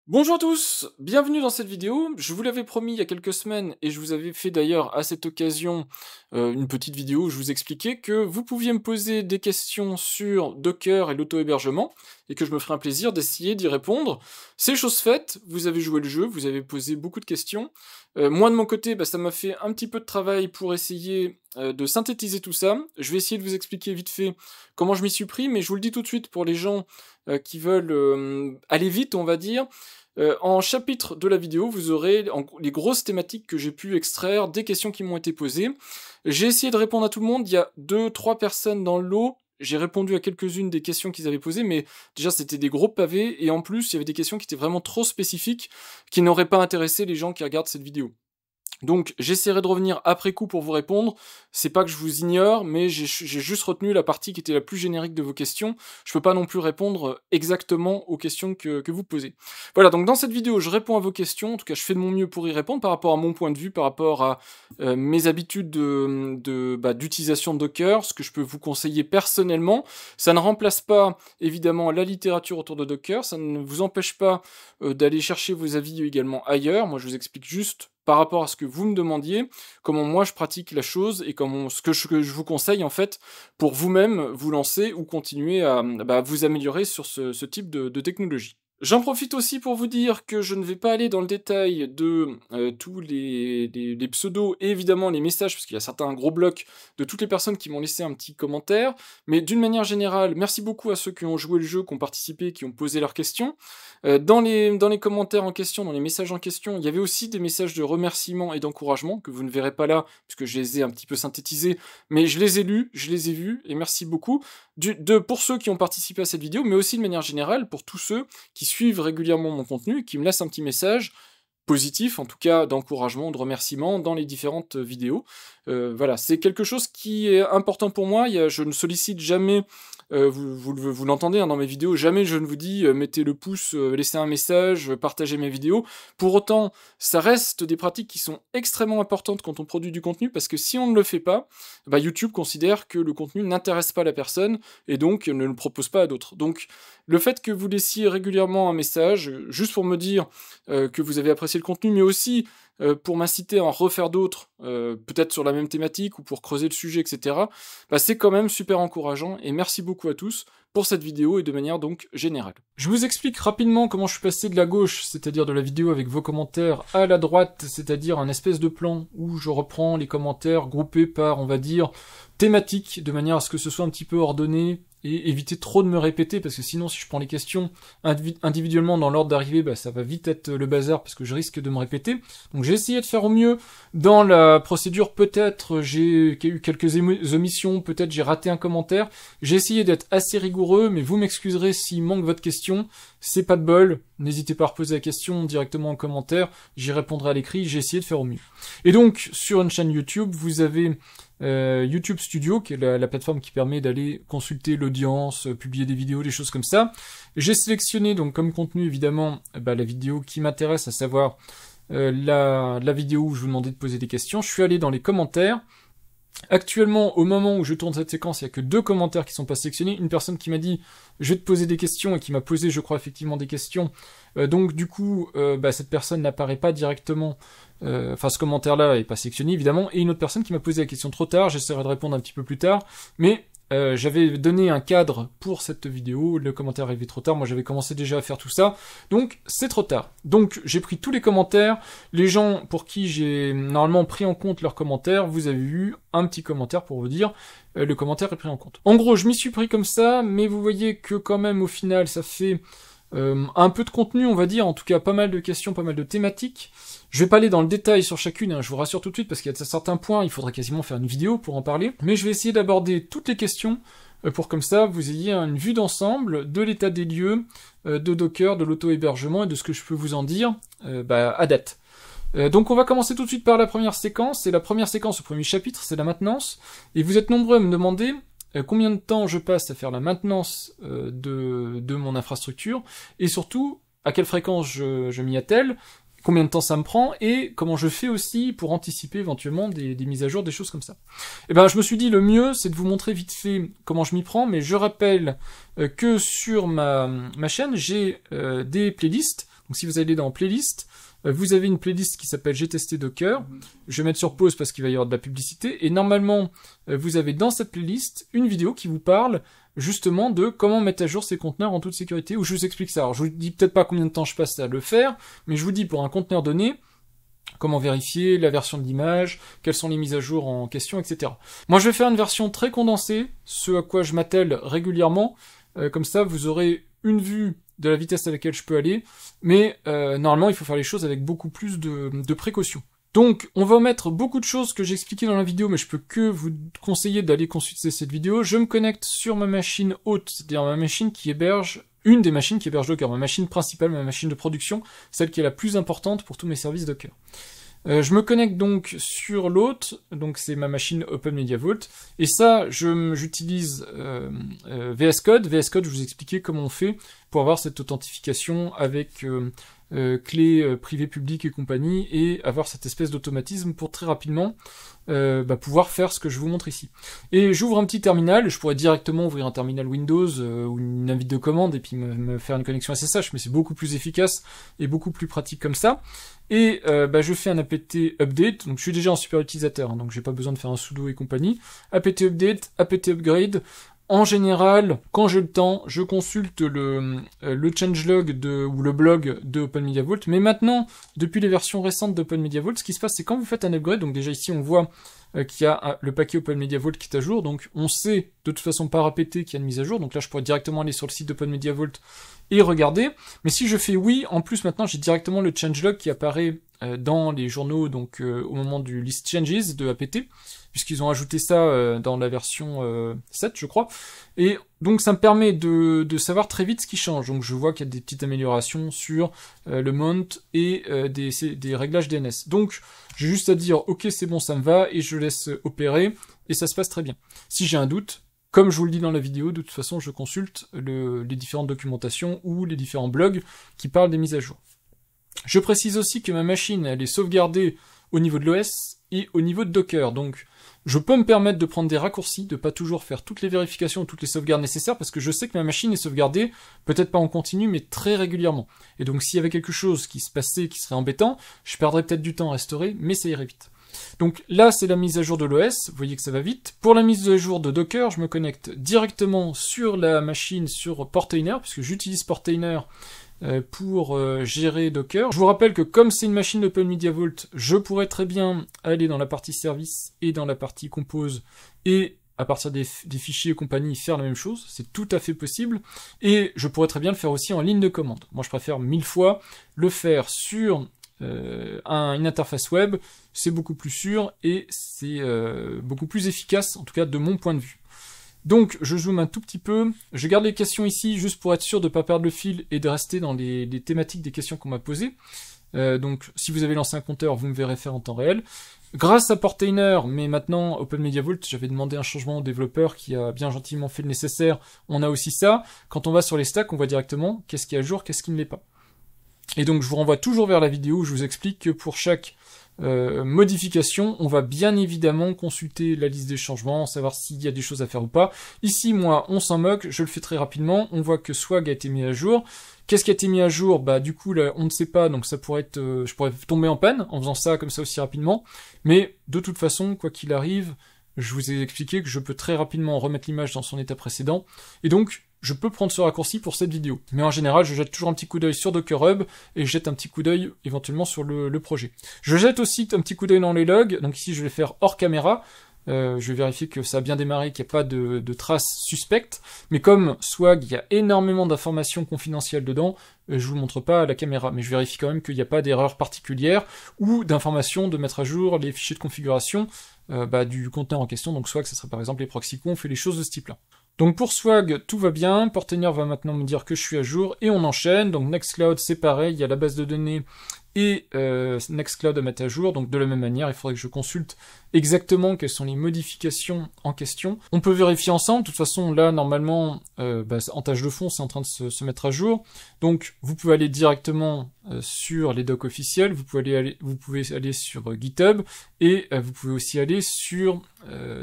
Bonjour à tous, bienvenue dans cette vidéo. Je vous l'avais promis il y a quelques semaines et je vous avais fait d'ailleurs à cette occasion une petite vidéo où je vous expliquais que vous pouviez me poser des questions sur Docker et l'auto-hébergement et que je me ferai un plaisir d'essayer d'y répondre. C'est chose faite, vous avez joué le jeu, vous avez posé beaucoup de questions. Moi de mon côté, ça m'a fait un petit peu de travail pour essayer de synthétiser tout ça. Je vais essayer de vous expliquer vite fait comment je m'y suis pris, mais je vous le dis tout de suite pour les gens qui veulent aller vite, on va dire. En chapitre de la vidéo, vous aurez les grosses thématiques que j'ai pu extraire, des questions qui m'ont été posées. J'ai essayé de répondre à tout le monde, il y a 2-3 personnes dans le lot. J'ai répondu à quelques-unes des questions qu'ils avaient posées, mais déjà c'était des gros pavés, et en plus il y avait des questions qui étaient vraiment trop spécifiques, qui n'auraient pas intéressé les gens qui regardent cette vidéo. Donc j'essaierai de revenir après coup pour vous répondre, c'est pas que je vous ignore, mais j'ai juste retenu la partie qui était la plus générique de vos questions, je peux pas non plus répondre exactement aux questions que vous posez. Voilà, donc dans cette vidéo je réponds à vos questions, en tout cas je fais de mon mieux pour y répondre par rapport à mon point de vue, par rapport à mes habitudes d'utilisation de Docker, ce que je peux vous conseiller personnellement. Ça ne remplace pas évidemment la littérature autour de Docker, ça ne vous empêche pas d'aller chercher vos avis également ailleurs, moi je vous explique juste par rapport à ce que vous me demandiez, comment moi je pratique la chose et ce que je vous conseille en fait pour vous-même vous lancer ou continuer à vous améliorer sur ce type de technologie. J'en profite aussi pour vous dire que je ne vais pas aller dans le détail de tous les pseudos et évidemment les messages, parce qu'il y a certains gros blocs de toutes les personnes qui m'ont laissé un petit commentaire, mais d'une manière générale, merci beaucoup à ceux qui ont joué le jeu, qui ont participé, qui ont posé leurs questions. Dans les commentaires en question, dans les messages en question, il y avait aussi des messages de remerciement et d'encouragement, que vous ne verrez pas là, puisque je les ai un petit peu synthétisés, mais je les ai lus, je les ai vus, et merci beaucoup pour ceux qui ont participé à cette vidéo, mais aussi de manière générale pour tous ceux qui suivent régulièrement mon contenu, qui me laissent un petit message positif, en tout cas d'encouragement, de remerciement dans les différentes vidéos. Voilà, c'est quelque chose qui est important pour moi, je ne sollicite jamais, vous l'entendez dans mes vidéos, jamais je ne vous dis mettez le pouce, laissez un message, partagez mes vidéos. Pour autant, ça reste des pratiques qui sont extrêmement importantes quand on produit du contenu, parce que si on ne le fait pas, YouTube considère que le contenu n'intéresse pas la personne, et donc ne le propose pas à d'autres. Donc le fait que vous laissiez régulièrement un message, juste pour me dire que vous avez apprécié le contenu, mais aussi pour m'inciter à en refaire d'autres, peut-être sur la même thématique, ou pour creuser le sujet, etc., c'est quand même super encourageant, et merci beaucoup à tous pour cette vidéo, et de manière donc générale. Je vous explique rapidement comment je suis passé de la gauche, c'est-à-dire de la vidéo avec vos commentaires, à la droite, c'est-à-dire un espèce de plan où je reprends les commentaires groupés par, on va dire, thématiques, de manière à ce que ce soit un petit peu ordonné, et éviter trop de me répéter, parce que sinon si je prends les questions individuellement dans l'ordre d'arrivée, ça va vite être le bazar, parce que je risque de me répéter. Donc j'ai essayé de faire au mieux. Dans la procédure, peut-être j'ai eu quelques omissions, peut-être j'ai raté un commentaire. J'ai essayé d'être assez rigoureux, mais vous m'excuserez s'il manque votre question, c'est pas de bol. N'hésitez pas à reposer la question directement en commentaire, j'y répondrai à l'écrit, j'ai essayé de faire au mieux. Et donc, sur une chaîne YouTube, vous avez YouTube Studio, qui est la plateforme qui permet d'aller consulter l'audience, publier des vidéos, des choses comme ça. J'ai sélectionné donc comme contenu évidemment la vidéo qui m'intéresse, à savoir la vidéo où je vous demandais de poser des questions. Je suis allé dans les commentaires. Actuellement, au moment où je tourne cette séquence, il n'y a que 2 commentaires qui sont pas sélectionnés. Une personne qui m'a dit « je vais te poser des questions » et qui m'a posé, je crois, effectivement des questions. Donc du coup, cette personne n'apparaît pas directement, ce commentaire-là est pas sélectionné, évidemment. Et une autre personne qui m'a posé la question trop tard, j'essaierai de répondre un petit peu plus tard. Mais j'avais donné un cadre pour cette vidéo, le commentaire arrivait trop tard, moi j'avais commencé déjà à faire tout ça, donc c'est trop tard. Donc j'ai pris tous les commentaires, les gens pour qui j'ai normalement pris en compte leurs commentaires, vous avez eu un petit commentaire pour vous dire le commentaire est pris en compte. En gros, je m'y suis pris comme ça, mais vous voyez que quand même au final ça fait un peu de contenu, on va dire, en tout cas pas mal de questions, pas mal de thématiques. Je vais pas aller dans le détail sur chacune, je vous rassure tout de suite, parce qu'il y a certains points, il faudrait quasiment faire une vidéo pour en parler, mais je vais essayer d'aborder toutes les questions, pour comme ça, vous ayez une vue d'ensemble de l'état des lieux, de Docker, de l'auto-hébergement, et de ce que je peux vous en dire, à date. Donc on va commencer tout de suite par la première séquence, et la première séquence, le premier chapitre, c'est la maintenance, et vous êtes nombreux à me demander combien de temps je passe à faire la maintenance de mon infrastructure, et surtout, à quelle fréquence je m'y attelle, combien de temps ça me prend, et comment je fais aussi pour anticiper éventuellement des mises à jour, des choses comme ça. Et je me suis dit, le mieux, c'est de vous montrer vite fait comment je m'y prends, mais je rappelle que sur ma chaîne, j'ai des playlists. Donc si vous allez dans playlist, vous avez une playlist qui s'appelle J'ai testé Docker. Je vais mettre sur pause parce qu'il va y avoir de la publicité. Et normalement, vous avez dans cette playlist une vidéo qui vous parle justement de comment mettre à jour ces conteneurs en toute sécurité, où je vous explique ça. Alors je vous dis peut-être pas combien de temps je passe à le faire, mais je vous dis pour un conteneur donné, comment vérifier la version de l'image, quelles sont les mises à jour en question, etc. Moi je vais faire une version très condensée, ce à quoi je m'attelle régulièrement, comme ça vous aurez une vue de la vitesse à laquelle je peux aller, mais normalement il faut faire les choses avec beaucoup plus de précautions. Donc, on va mettre beaucoup de choses que j'ai expliquées dans la vidéo, mais je peux que vous conseiller d'aller consulter cette vidéo. Je me connecte sur ma machine haute, c'est-à-dire ma machine qui héberge, une des machines qui héberge Docker, ma machine principale, ma machine de production, celle qui est la plus importante pour tous mes services Docker. Je me connecte donc sur l'hôte, donc c'est ma machine Open Media Vault, et ça, j'utilise VS Code. VS Code, je vous expliquais comment on fait pour avoir cette authentification avec clés privées, publiques et compagnie, et avoir cette espèce d'automatisme pour très rapidement pouvoir faire ce que je vous montre ici. Et j'ouvre un petit terminal, je pourrais directement ouvrir un terminal Windows ou une invite de commande et puis me faire une connexion SSH, mais c'est beaucoup plus efficace et beaucoup plus pratique comme ça. Et je fais un apt update, donc je suis déjà en super utilisateur, hein, donc j'ai pas besoin de faire un sudo et compagnie. Apt update, apt upgrade. En général, quand j'ai le temps, je consulte le changelog ou le blog de Open Media Vault. Mais maintenant, depuis les versions récentes d'Open Media Vault, ce qui se passe, c'est quand vous faites un upgrade, donc déjà ici on voit qu'il y a le paquet Open Media Vault qui est à jour, donc on sait de toute façon par apt qu'il y a une mise à jour, donc là je pourrais directement aller sur le site d'Open Media Vault et regarder. Mais si je fais oui, en plus maintenant j'ai directement le changelog qui apparaît dans les journaux, donc au moment du list changes de apt, puisqu'ils ont ajouté ça dans la version 7, je crois. Et donc ça me permet de savoir très vite ce qui change. Donc je vois qu'il y a des petites améliorations sur le mount et des réglages DNS. Donc j'ai juste à dire ok c'est bon, ça me va, et je laisse opérer, et ça se passe très bien. Si j'ai un doute, comme je vous le dis dans la vidéo, de toute façon je consulte les différentes documentations ou les différents blogs qui parlent des mises à jour. Je précise aussi que ma machine elle est sauvegardée au niveau de l'OS et au niveau de Docker, donc je peux me permettre de prendre des raccourcis, de pas toujours faire toutes les vérifications ou toutes les sauvegardes nécessaires, parce que je sais que ma machine est sauvegardée, peut-être pas en continu, mais très régulièrement. Et donc s'il y avait quelque chose qui se passait, qui serait embêtant, je perdrais peut-être du temps à restaurer, mais ça irait vite. Donc là, c'est la mise à jour de l'OS, vous voyez que ça va vite. Pour la mise à jour de Docker, je me connecte directement sur la machine, sur Portainer, puisque j'utilise Portainer pour gérer Docker. Je vous rappelle que comme c'est une machine d'Open Media Vault, je pourrais très bien aller dans la partie service et dans la partie compose et à partir des fichiers et compagnie faire la même chose, c'est tout à fait possible, et je pourrais très bien le faire aussi en ligne de commande. Moi je préfère 1000 fois le faire sur une interface web, c'est beaucoup plus sûr et c'est beaucoup plus efficace, en tout cas de mon point de vue. Donc, je zoome un tout petit peu, je garde les questions ici, juste pour être sûr de ne pas perdre le fil et de rester dans les thématiques des questions qu'on m'a posées. Donc, si vous avez lancé un compteur, vous me verrez faire en temps réel. Grâce à Portainer, mais maintenant, Open Media Vault, j'avais demandé un changement au développeur qui a bien gentiment fait le nécessaire, on a aussi ça. Quand on va sur les stacks, on voit directement qu'est-ce qui est à jour, qu'est-ce qui ne l'est pas. Et donc, je vous renvoie toujours vers la vidéo où je vous explique que pour chaque modification, on va bien évidemment consulter la liste des changements, savoir s'il y a des choses à faire ou pas. Ici, moi, on s'en moque, je le fais très rapidement, on voit que Swag a été mis à jour. Qu'est-ce qui a été mis à jour? Bah du coup, là, on ne sait pas, donc ça pourrait être, je pourrais tomber en panne en faisant ça comme ça aussi rapidement. Mais de toute façon, quoi qu'il arrive, je vous ai expliqué que je peux très rapidement remettre l'image dans son état précédent, et donc je peux prendre ce raccourci pour cette vidéo. Mais en général, je jette toujours un petit coup d'œil sur Docker Hub, et je jette un petit coup d'œil éventuellement sur le projet. Je jette aussi un petit coup d'œil dans les logs, donc ici je vais faire hors caméra, je vais vérifier que ça a bien démarré, qu'il n'y a pas de traces suspectes, mais comme Swag, il y a énormément d'informations confidentielles dedans, je vous le montre pas à la caméra, mais je vérifie quand même qu'il n'y a pas d'erreur particulière, ou d'informations de mettre à jour les fichiers de configuration du conteneur en question, donc Swag, ça serait par exemple les proxy conf et les choses de ce type-là. Donc pour Swag, tout va bien, Portainer va maintenant me dire que je suis à jour, et on enchaîne. Donc Nextcloud, c'est pareil, il y a la base de données et Nextcloud à mettre à jour, donc de la même manière, il faudrait que je consulte exactement quelles sont les modifications en question. On peut vérifier ensemble, de toute façon là normalement en tâche de fond c'est en train de se mettre à jour, donc vous pouvez aller directement sur les docs officiels, vous pouvez aller sur GitHub, et vous pouvez aussi aller sur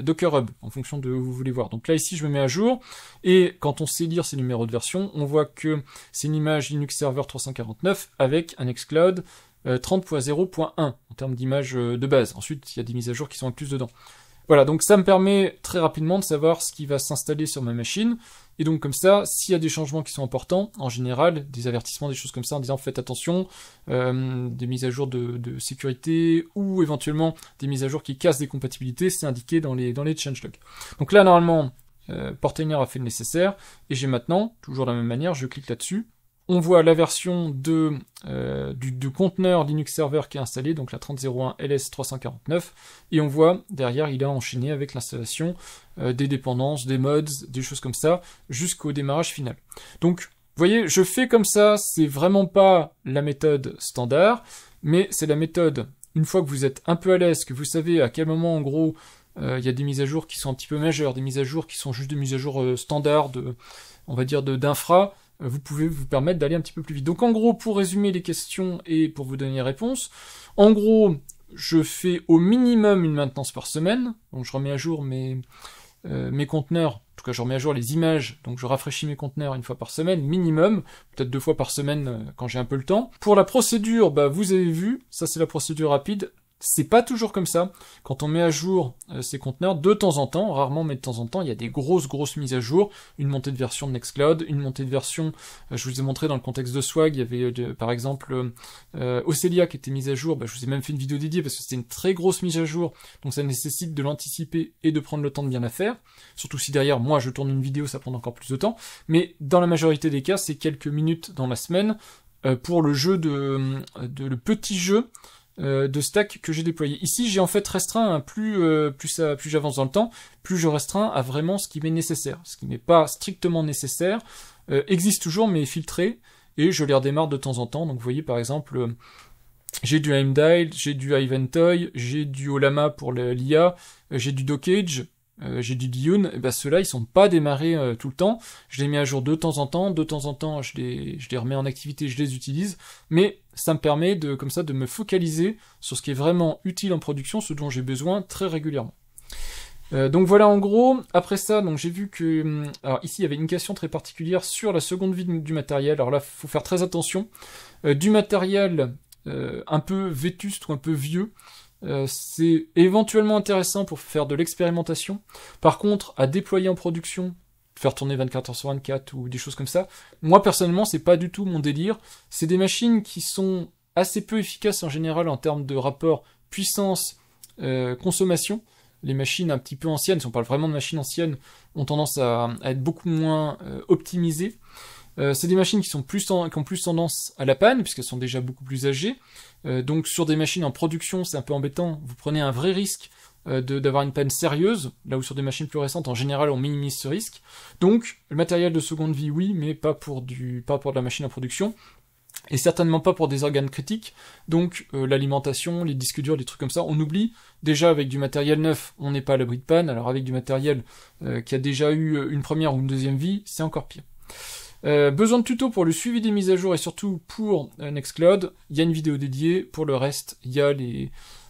Docker Hub, en fonction de où vous voulez voir. Donc là, ici, je me mets à jour, et quand on sait lire ces numéros de version, on voit que c'est une image Linux Server 349 avec un Nextcloud 30.0.1 en termes d'image de base. Ensuite, il y a des mises à jour qui sont incluses dedans. Voilà, donc ça me permet très rapidement de savoir ce qui va s'installer sur ma machine, et donc comme ça, s'il y a des changements qui sont importants, en général, des avertissements, des choses comme ça, en disant faites attention, des mises à jour de sécurité, ou éventuellement des mises à jour qui cassent des compatibilités, c'est indiqué dans les changelogs. Donc là, normalement, Portainer a fait le nécessaire, et j'ai maintenant, toujours de la même manière, je clique là-dessus, on voit la version du conteneur Linux Server qui est installé, donc la 30.01 LS349, et on voit derrière il a enchaîné avec l'installation des dépendances, des mods, des choses comme ça, jusqu'au démarrage final. Donc, vous voyez, je fais comme ça, c'est vraiment pas la méthode standard, mais c'est la méthode, une fois que vous êtes un peu à l'aise, que vous savez à quel moment en gros il y a des mises à jour qui sont un petit peu majeures, des mises à jour qui sont juste des mises à jour standards, on va dire d'infra, vous pouvez vous permettre d'aller un petit peu plus vite. Donc en gros, pour résumer les questions et pour vous donner les réponses, en gros, je fais au minimum une maintenance par semaine, donc je remets à jour mes conteneurs, en tout cas je remets à jour les images, donc je rafraîchis mes conteneurs une fois par semaine, minimum, peut-être 2 fois par semaine quand j'ai un peu le temps. Pour la procédure, bah vous avez vu, ça c'est la procédure rapide. C'est pas toujours comme ça. Quand on met à jour ces conteneurs, de temps en temps, rarement mais de temps en temps, il y a des grosses mises à jour, une montée de version de Nextcloud, une montée de version, je vous ai montré dans le contexte de Swag, il y avait par exemple Ocelia qui était mise à jour, je vous ai même fait une vidéo dédiée parce que c'était une très grosse mise à jour, donc ça nécessite de l'anticiper et de prendre le temps de bien la faire, surtout si derrière moi je tourne une vidéo, ça prend encore plus de temps, mais dans la majorité des cas, c'est quelques minutes dans la semaine pour le jeu le petit jeu de stack que j'ai déployé. Ici, j'ai en fait restreint, hein, plus j'avance dans le temps, plus je restreins à vraiment ce qui m'est nécessaire. Ce qui n'est pas strictement nécessaire existe toujours, mais est filtré, et je les redémarre de temps en temps. Donc vous voyez, par exemple, j'ai du Heimdall, j'ai du Ivantoy, j'ai du Olama pour l'IA, j'ai du Dockage, j'ai du Dune, et ben ceux-là ils sont pas démarrés tout le temps, je les mets à jour de temps en temps je les remets en activité, je les utilise, mais ça me permet comme ça de me focaliser sur ce qui est vraiment utile en production, ce dont j'ai besoin très régulièrement. Donc voilà en gros, après ça, donc j'ai vu que, alors ici il y avait une question très particulière sur la seconde vie du matériel, alors là faut faire très attention, du matériel un peu vétuste ou un peu vieux, c'est éventuellement intéressant pour faire de l'expérimentation. Par contre, à déployer en production, faire tourner 24 heures sur 24 ou des choses comme ça, moi personnellement, c'est pas du tout mon délire. C'est des machines qui sont assez peu efficaces en général en termes de rapport puissance-consommation. Les machines un petit peu anciennes, si on parle vraiment de machines anciennes, ont tendance à être beaucoup moins optimisées. C'est des machines qui ont plus tendance à la panne, puisqu'elles sont déjà beaucoup plus âgées. Donc sur des machines en production, c'est un peu embêtant, vous prenez un vrai risque d'avoir une panne sérieuse, là où sur des machines plus récentes, en général, on minimise ce risque. Donc, le matériel de seconde vie, oui, mais pas pour de la machine en production, et certainement pas pour des organes critiques, donc l'alimentation, les disques durs, des trucs comme ça, on oublie. Déjà, avec du matériel neuf, on n'est pas à l'abri de panne, alors avec du matériel qui a déjà eu une première ou une deuxième vie, c'est encore pire. Besoin de tuto pour le suivi des mises à jour et surtout pour Nextcloud, il y a une vidéo dédiée. Pour le reste, il y a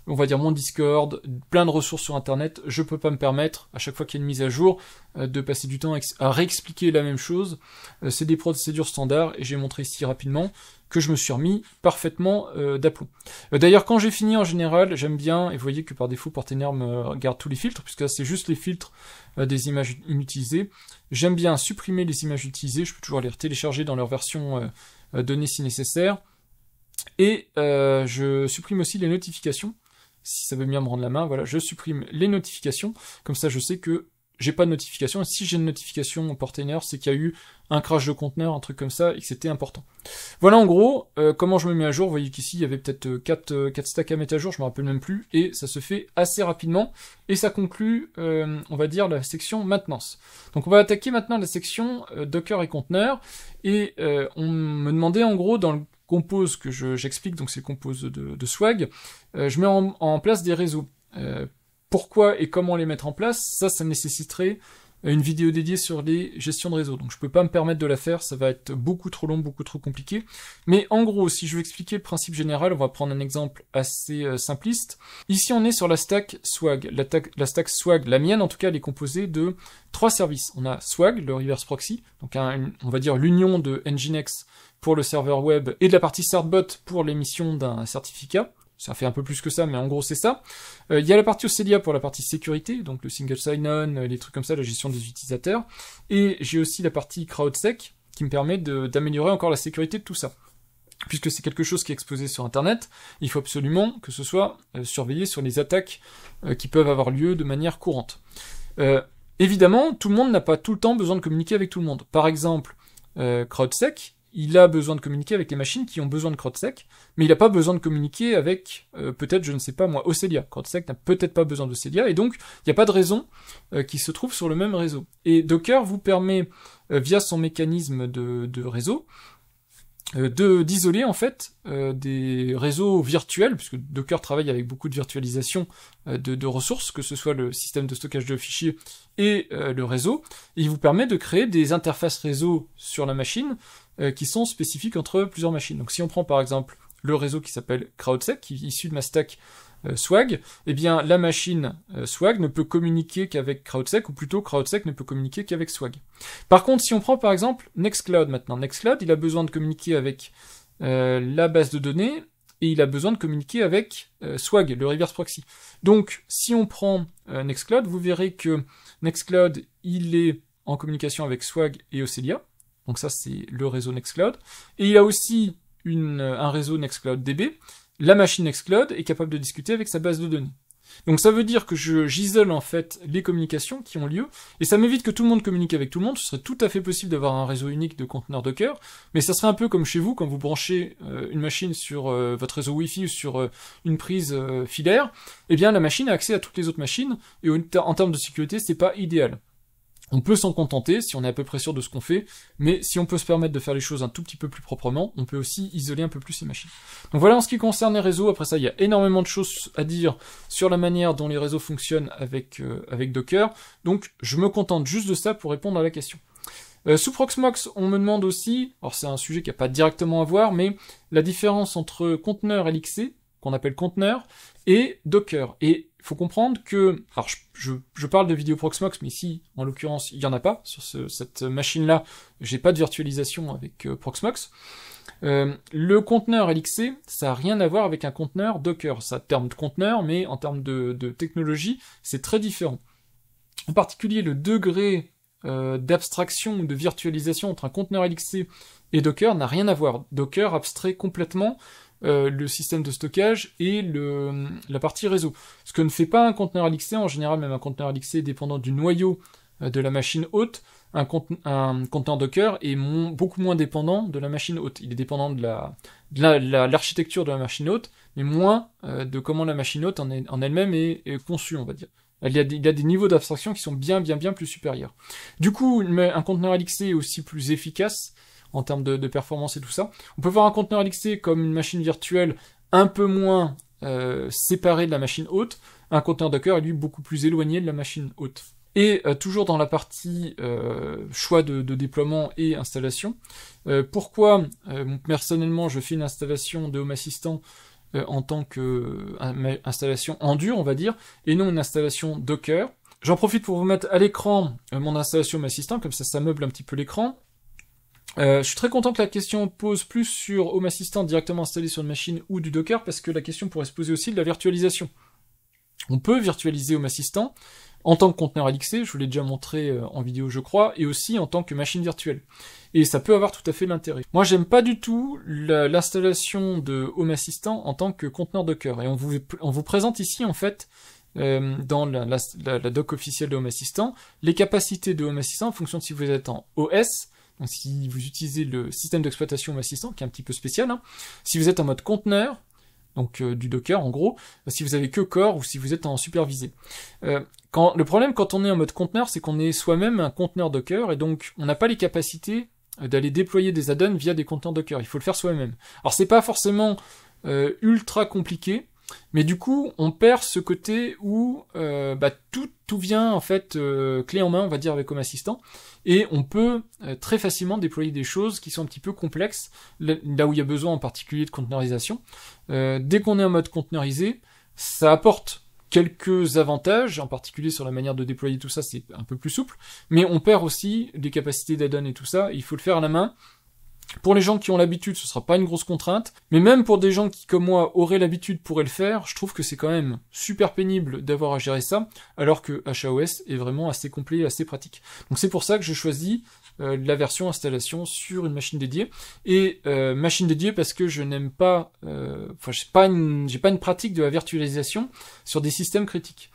on va dire mon Discord, plein de ressources sur internet. Je peux pas me permettre, à chaque fois qu'il y a une mise à jour, de passer du temps à réexpliquer la même chose. C'est des procédures standards et j'ai montré ici rapidement que je me suis remis parfaitement d'aplomb. D'ailleurs, quand j'ai fini, en général, j'aime bien, et vous voyez que par défaut, Portainer me garde tous les filtres, puisque là, c'est juste les filtres des images inutilisées. J'aime bien supprimer les images utilisées, je peux toujours les télécharger dans leur version donnée si nécessaire. Et je supprime aussi les notifications, si ça veut bien me rendre la main, voilà, je supprime les notifications, comme ça je sais que j'ai pas de notification, et si j'ai une notification au Portainer, c'est qu'il y a eu un crash de conteneur, un truc comme ça, et que c'était important. Voilà en gros, comment je me mets à jour. Vous voyez qu'ici, il y avait peut-être 4 stacks à mettre à jour, je me rappelle même plus, et ça se fait assez rapidement, et ça conclut, on va dire, la section maintenance. Donc on va attaquer maintenant la section Docker et conteneurs, et on me demandait en gros, dans le compose que j'explique, donc c'est le compose de Swag, je mets en place des réseaux. Pourquoi et comment les mettre en place, ça nécessiterait une vidéo dédiée sur les gestions de réseau. Donc je peux pas me permettre de la faire, ça va être beaucoup trop long, beaucoup trop compliqué. Mais en gros, si je veux expliquer le principe général, on va prendre un exemple assez simpliste. Ici, on est sur la stack Swag. La stack Swag, la mienne en tout cas, elle est composée de 3 services. On a Swag, le reverse proxy, donc on va dire l'union de Nginx pour le serveur web et de la partie certbot pour l'émission d'un certificat. Ça fait un peu plus que ça, mais en gros c'est ça. Il y a la partie Aucelia pour la partie sécurité, donc le single sign-on, les trucs comme ça, la gestion des utilisateurs. Et j'ai aussi la partie CrowdSec, qui me permet d'améliorer encore la sécurité de tout ça. Puisque c'est quelque chose qui est exposé sur Internet, il faut absolument que ce soit surveillé sur les attaques qui peuvent avoir lieu de manière courante. Évidemment, tout le monde n'a pas tout le temps besoin de communiquer avec tout le monde. Par exemple, CrowdSec, il a besoin de communiquer avec les machines qui ont besoin de CrowdSec, mais il n'a pas besoin de communiquer avec, peut-être, je ne sais pas moi, Aucelia. CrowdSec n'a peut-être pas besoin d'Aucelia, et donc, il n'y a pas de raison qui se trouve sur le même réseau. Et Docker vous permet, via son mécanisme de réseau, d'isoler en fait des réseaux virtuels, puisque Docker travaille avec beaucoup de virtualisation de ressources, que ce soit le système de stockage de fichiers et le réseau, et il vous permet de créer des interfaces réseau sur la machine qui sont spécifiques entre plusieurs machines. Donc si on prend par exemple le réseau qui s'appelle CrowdSec, qui est issu de ma stack Swag, eh bien la machine Swag ne peut communiquer qu'avec CrowdSec, ou plutôt CrowdSec ne peut communiquer qu'avec Swag. Par contre, si on prend par exemple Nextcloud maintenant, Nextcloud il a besoin de communiquer avec la base de données, et il a besoin de communiquer avec Swag, le reverse proxy. Donc si on prend Nextcloud, vous verrez que Nextcloud il est en communication avec Swag et Aucelia, donc ça c'est le réseau Nextcloud, et il a aussi un réseau Nextcloud DB. La machine Nextcloud est capable de discuter avec sa base de données. Donc ça veut dire que j'isole en fait les communications qui ont lieu, et ça m'évite que tout le monde communique avec tout le monde. Ce serait tout à fait possible d'avoir un réseau unique de conteneurs Docker, mais ça serait un peu comme chez vous, quand vous branchez une machine sur votre réseau Wi-Fi ou sur une prise filaire, eh bien la machine a accès à toutes les autres machines, et en termes de sécurité, c'est pas idéal. On peut s'en contenter si on est à peu près sûr de ce qu'on fait, mais si on peut se permettre de faire les choses un tout petit peu plus proprement, on peut aussi isoler un peu plus les machines. Donc voilà en ce qui concerne les réseaux. Après ça, il y a énormément de choses à dire sur la manière dont les réseaux fonctionnent avec Docker, donc je me contente juste de ça pour répondre à la question. Sous Proxmox, on me demande aussi, alors c'est un sujet qui n'a pas directement à voir, mais la différence entre conteneur LXC, qu'on appelle conteneur, et Docker. Et il faut comprendre que, alors je parle de vidéo Proxmox, mais ici, en l'occurrence, il n'y en a pas. Sur cette machine-là, j'ai pas de virtualisation avec Proxmox. Le conteneur LXC, ça n'a rien à voir avec un conteneur Docker. Ça a terme de conteneur, mais en termes de technologie, c'est très différent. En particulier, le degré d'abstraction ou de virtualisation entre un conteneur LXC et Docker n'a rien à voir. Docker abstrait complètement le système de stockage et la partie réseau. Ce que ne fait pas un conteneur LXC, en général même un conteneur LXC est dépendant du noyau de la machine hôte, un conteneur Docker est beaucoup moins dépendant de la machine hôte. Il est dépendant de l'architecture de la machine hôte, mais moins de comment la machine hôte en elle-même est conçue, on va dire. Il y a des niveaux d'abstraction qui sont bien plus supérieurs. Du coup, un conteneur LXC est aussi plus efficace en termes de performance et tout ça. On peut voir un conteneur LXC comme une machine virtuelle un peu moins séparée de la machine hôte. Un conteneur Docker est lui beaucoup plus éloigné de la machine hôte. Et toujours dans la partie choix de déploiement et installation, pourquoi personnellement je fais une installation de Home Assistant en tant que installation en dur, on va dire, et non une installation Docker. J'en profite pour vous mettre à l'écran mon installation Home Assistant, comme ça meuble un petit peu l'écran. Je suis très content que la question pose plus sur Home Assistant directement installé sur une machine ou du Docker, parce que la question pourrait se poser aussi de la virtualisation. On peut virtualiser Home Assistant en tant que conteneur LXC, je vous l'ai déjà montré en vidéo je crois, et aussi en tant que machine virtuelle. Et ça peut avoir tout à fait l'intérêt. Moi j'aime pas du tout l'installation de Home Assistant en tant que conteneur Docker, et on vous présente ici en fait, dans la doc officielle de Home Assistant, les capacités de Home Assistant en fonction de si vous êtes en OS, donc si vous utilisez le système d'exploitation Home Assistant, qui est un petit peu spécial, hein. Si vous êtes en mode conteneur, donc du Docker en gros, si vous avez que Core ou si vous êtes en supervisé. Le problème quand on est en mode conteneur, c'est qu'on est soi-même un conteneur Docker, et donc on n'a pas les capacités d'aller déployer des add-ons via des conteneurs Docker, il faut le faire soi-même. Alors c'est pas forcément ultra compliqué, Mais du coup, on perd ce côté où tout vient en fait clé en main, on va dire, avec Home Assistant, et on peut très facilement déployer des choses qui sont un petit peu complexes, là où il y a besoin en particulier de conteneurisation. Dès qu'on est en mode conteneurisé, ça apporte quelques avantages, en particulier sur la manière de déployer tout ça, c'est un peu plus souple, mais on perd aussi des capacités d'add-on et tout ça, il faut le faire à la main. Pour les gens qui ont l'habitude, ce sera pas une grosse contrainte, mais même pour des gens qui, comme moi, auraient l'habitude, pourraient le faire, je trouve que c'est quand même super pénible d'avoir à gérer ça, alors que HAOS est vraiment assez complet et assez pratique. Donc c'est pour ça que je choisis la version installation sur une machine dédiée, et machine dédiée parce que je n'aime pas, j'ai pas une pratique de la virtualisation sur des systèmes critiques.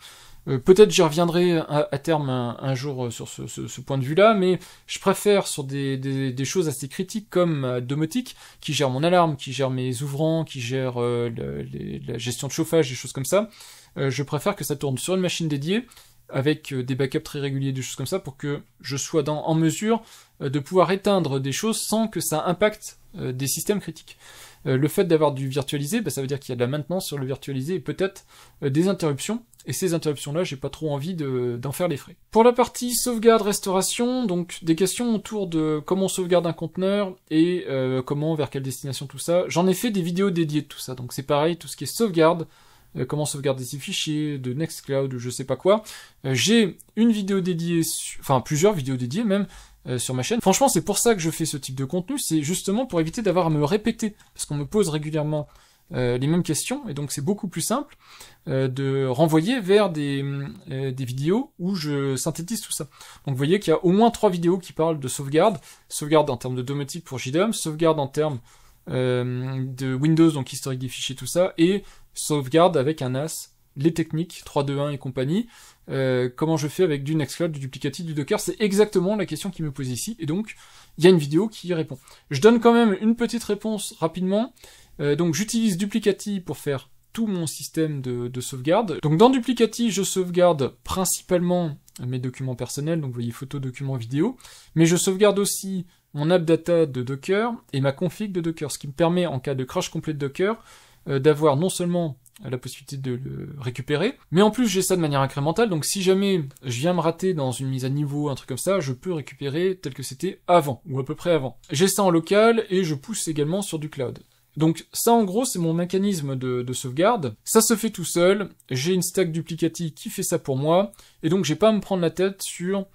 Peut-être j'y reviendrai à terme un jour sur ce point de vue-là, mais je préfère sur des choses assez critiques comme Domotique, qui gère mon alarme, qui gère mes ouvrants, qui gère la gestion de chauffage, des choses comme ça. Je préfère que ça tourne sur une machine dédiée, avec des backups très réguliers, des choses comme ça, pour que je sois en mesure de pouvoir éteindre des choses sans que ça impacte des systèmes critiques. Le fait d'avoir du virtualisé, ça veut dire qu'il y a de la maintenance sur le virtualisé et peut-être des interruptions. Et ces interruptions-là, j'ai pas trop envie d'en faire les frais. Pour la partie sauvegarde, restauration, donc des questions autour de comment on sauvegarde un conteneur et vers quelle destination, tout ça. J'en ai fait des vidéos dédiées de tout ça, donc c'est pareil, tout ce qui est sauvegarde, comment sauvegarder ses fichiers, de Nextcloud ou je sais pas quoi. J'ai une vidéo dédiée, plusieurs vidéos dédiées même, sur ma chaîne. Franchement, c'est pour ça que je fais ce type de contenu, c'est justement pour éviter d'avoir à me répéter, parce qu'on me pose régulièrement les mêmes questions, et donc c'est beaucoup plus simple de renvoyer vers des vidéos où je synthétise tout ça. Donc vous voyez qu'il y a au moins 3 vidéos qui parlent de sauvegarde en termes de domotique pour JDOM, sauvegarde en termes de Windows, donc historique des fichiers, tout ça, et sauvegarde avec un NAS, les techniques, 3.2.1 et compagnie, comment je fais avec du Nextcloud, du duplicatif, du Docker, c'est exactement la question qui me pose ici, et donc il y a une vidéo qui y répond. Je donne quand même une petite réponse rapidement. Donc j'utilise Duplicati pour faire tout mon système de sauvegarde. Donc dans Duplicati, je sauvegarde principalement mes documents personnels, donc vous voyez photos, documents, vidéos, mais je sauvegarde aussi mon AppData de Docker et ma config de Docker, ce qui me permet, en cas de crash complet de Docker, d'avoir non seulement la possibilité de le récupérer, mais en plus j'ai ça de manière incrémentale, donc si jamais je viens me rater dans une mise à niveau, un truc comme ça, je peux récupérer tel que c'était avant, ou à peu près avant. J'ai ça en local, et je pousse également sur du cloud. Donc ça en gros c'est mon mécanisme de sauvegarde, ça se fait tout seul, j'ai une stack Duplicati qui fait ça pour moi, et donc j'ai pas à me prendre la tête sur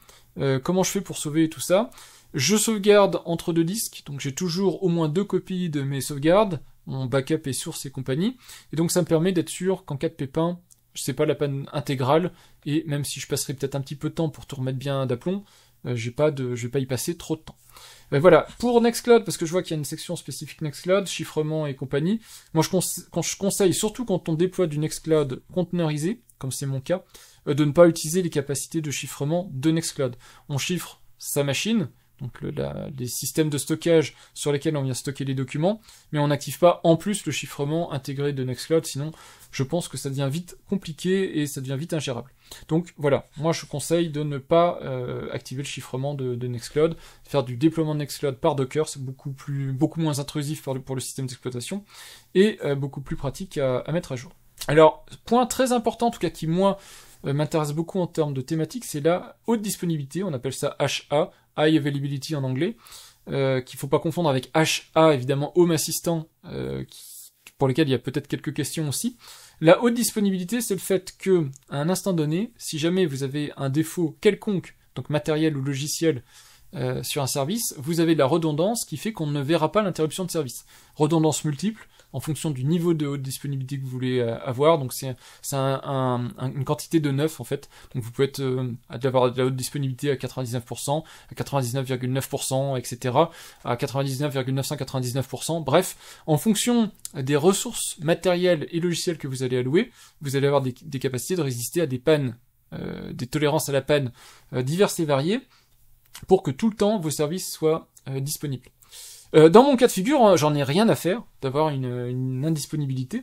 comment je fais pour sauver tout ça. Je sauvegarde entre 2 disques, donc j'ai toujours au moins 2 copies de mes sauvegardes, mon backup et source et compagnie, et donc ça me permet d'être sûr qu'en cas de pépin, c'est pas la panne intégrale, et même si je passerai peut-être un petit peu de temps pour tout remettre bien d'aplomb, je vais pas y passer trop de temps. Voilà, pour Nextcloud, parce que je vois qu'il y a une section spécifique Nextcloud, chiffrement et compagnie, moi je conseille, surtout quand on déploie du Nextcloud conteneurisé, comme c'est mon cas, de ne pas utiliser les capacités de chiffrement de Nextcloud. On chiffre sa machine, donc les systèmes de stockage sur lesquels on vient stocker les documents, mais on n'active pas en plus le chiffrement intégré de Nextcloud, sinon je pense que ça devient vite compliqué et ça devient vite ingérable. Donc voilà, moi je conseille de ne pas activer le chiffrement de Nextcloud, faire du déploiement de Nextcloud par Docker, c'est beaucoup moins intrusif pour le système d'exploitation, et beaucoup plus pratique à mettre à jour. Alors, point très important, en tout cas qui moi m'intéresse beaucoup en termes de thématique, c'est la haute disponibilité, on appelle ça HA, High Availability en anglais, qu'il faut pas confondre avec HA, évidemment Home Assistant, pour lesquels il y a peut-être quelques questions aussi. La haute disponibilité, c'est le fait que, à un instant donné, si jamais vous avez un défaut quelconque, donc matériel ou logiciel, sur un service, vous avez de la redondance qui fait qu'on ne verra pas l'interruption de service. Redondance multiple, en fonction du niveau de haute disponibilité que vous voulez avoir, donc c'est une quantité de 9 en fait, donc vous pouvez avoir de la haute disponibilité à 99%, à 99,9%, etc., à 99,999%, bref, en fonction des ressources matérielles et logicielles que vous allez allouer, vous allez avoir des capacités de résister à des pannes, des tolérances à la panne diverses et variées, pour que tout le temps vos services soient disponibles. Dans mon cas de figure, j'en ai rien à faire d'avoir une indisponibilité,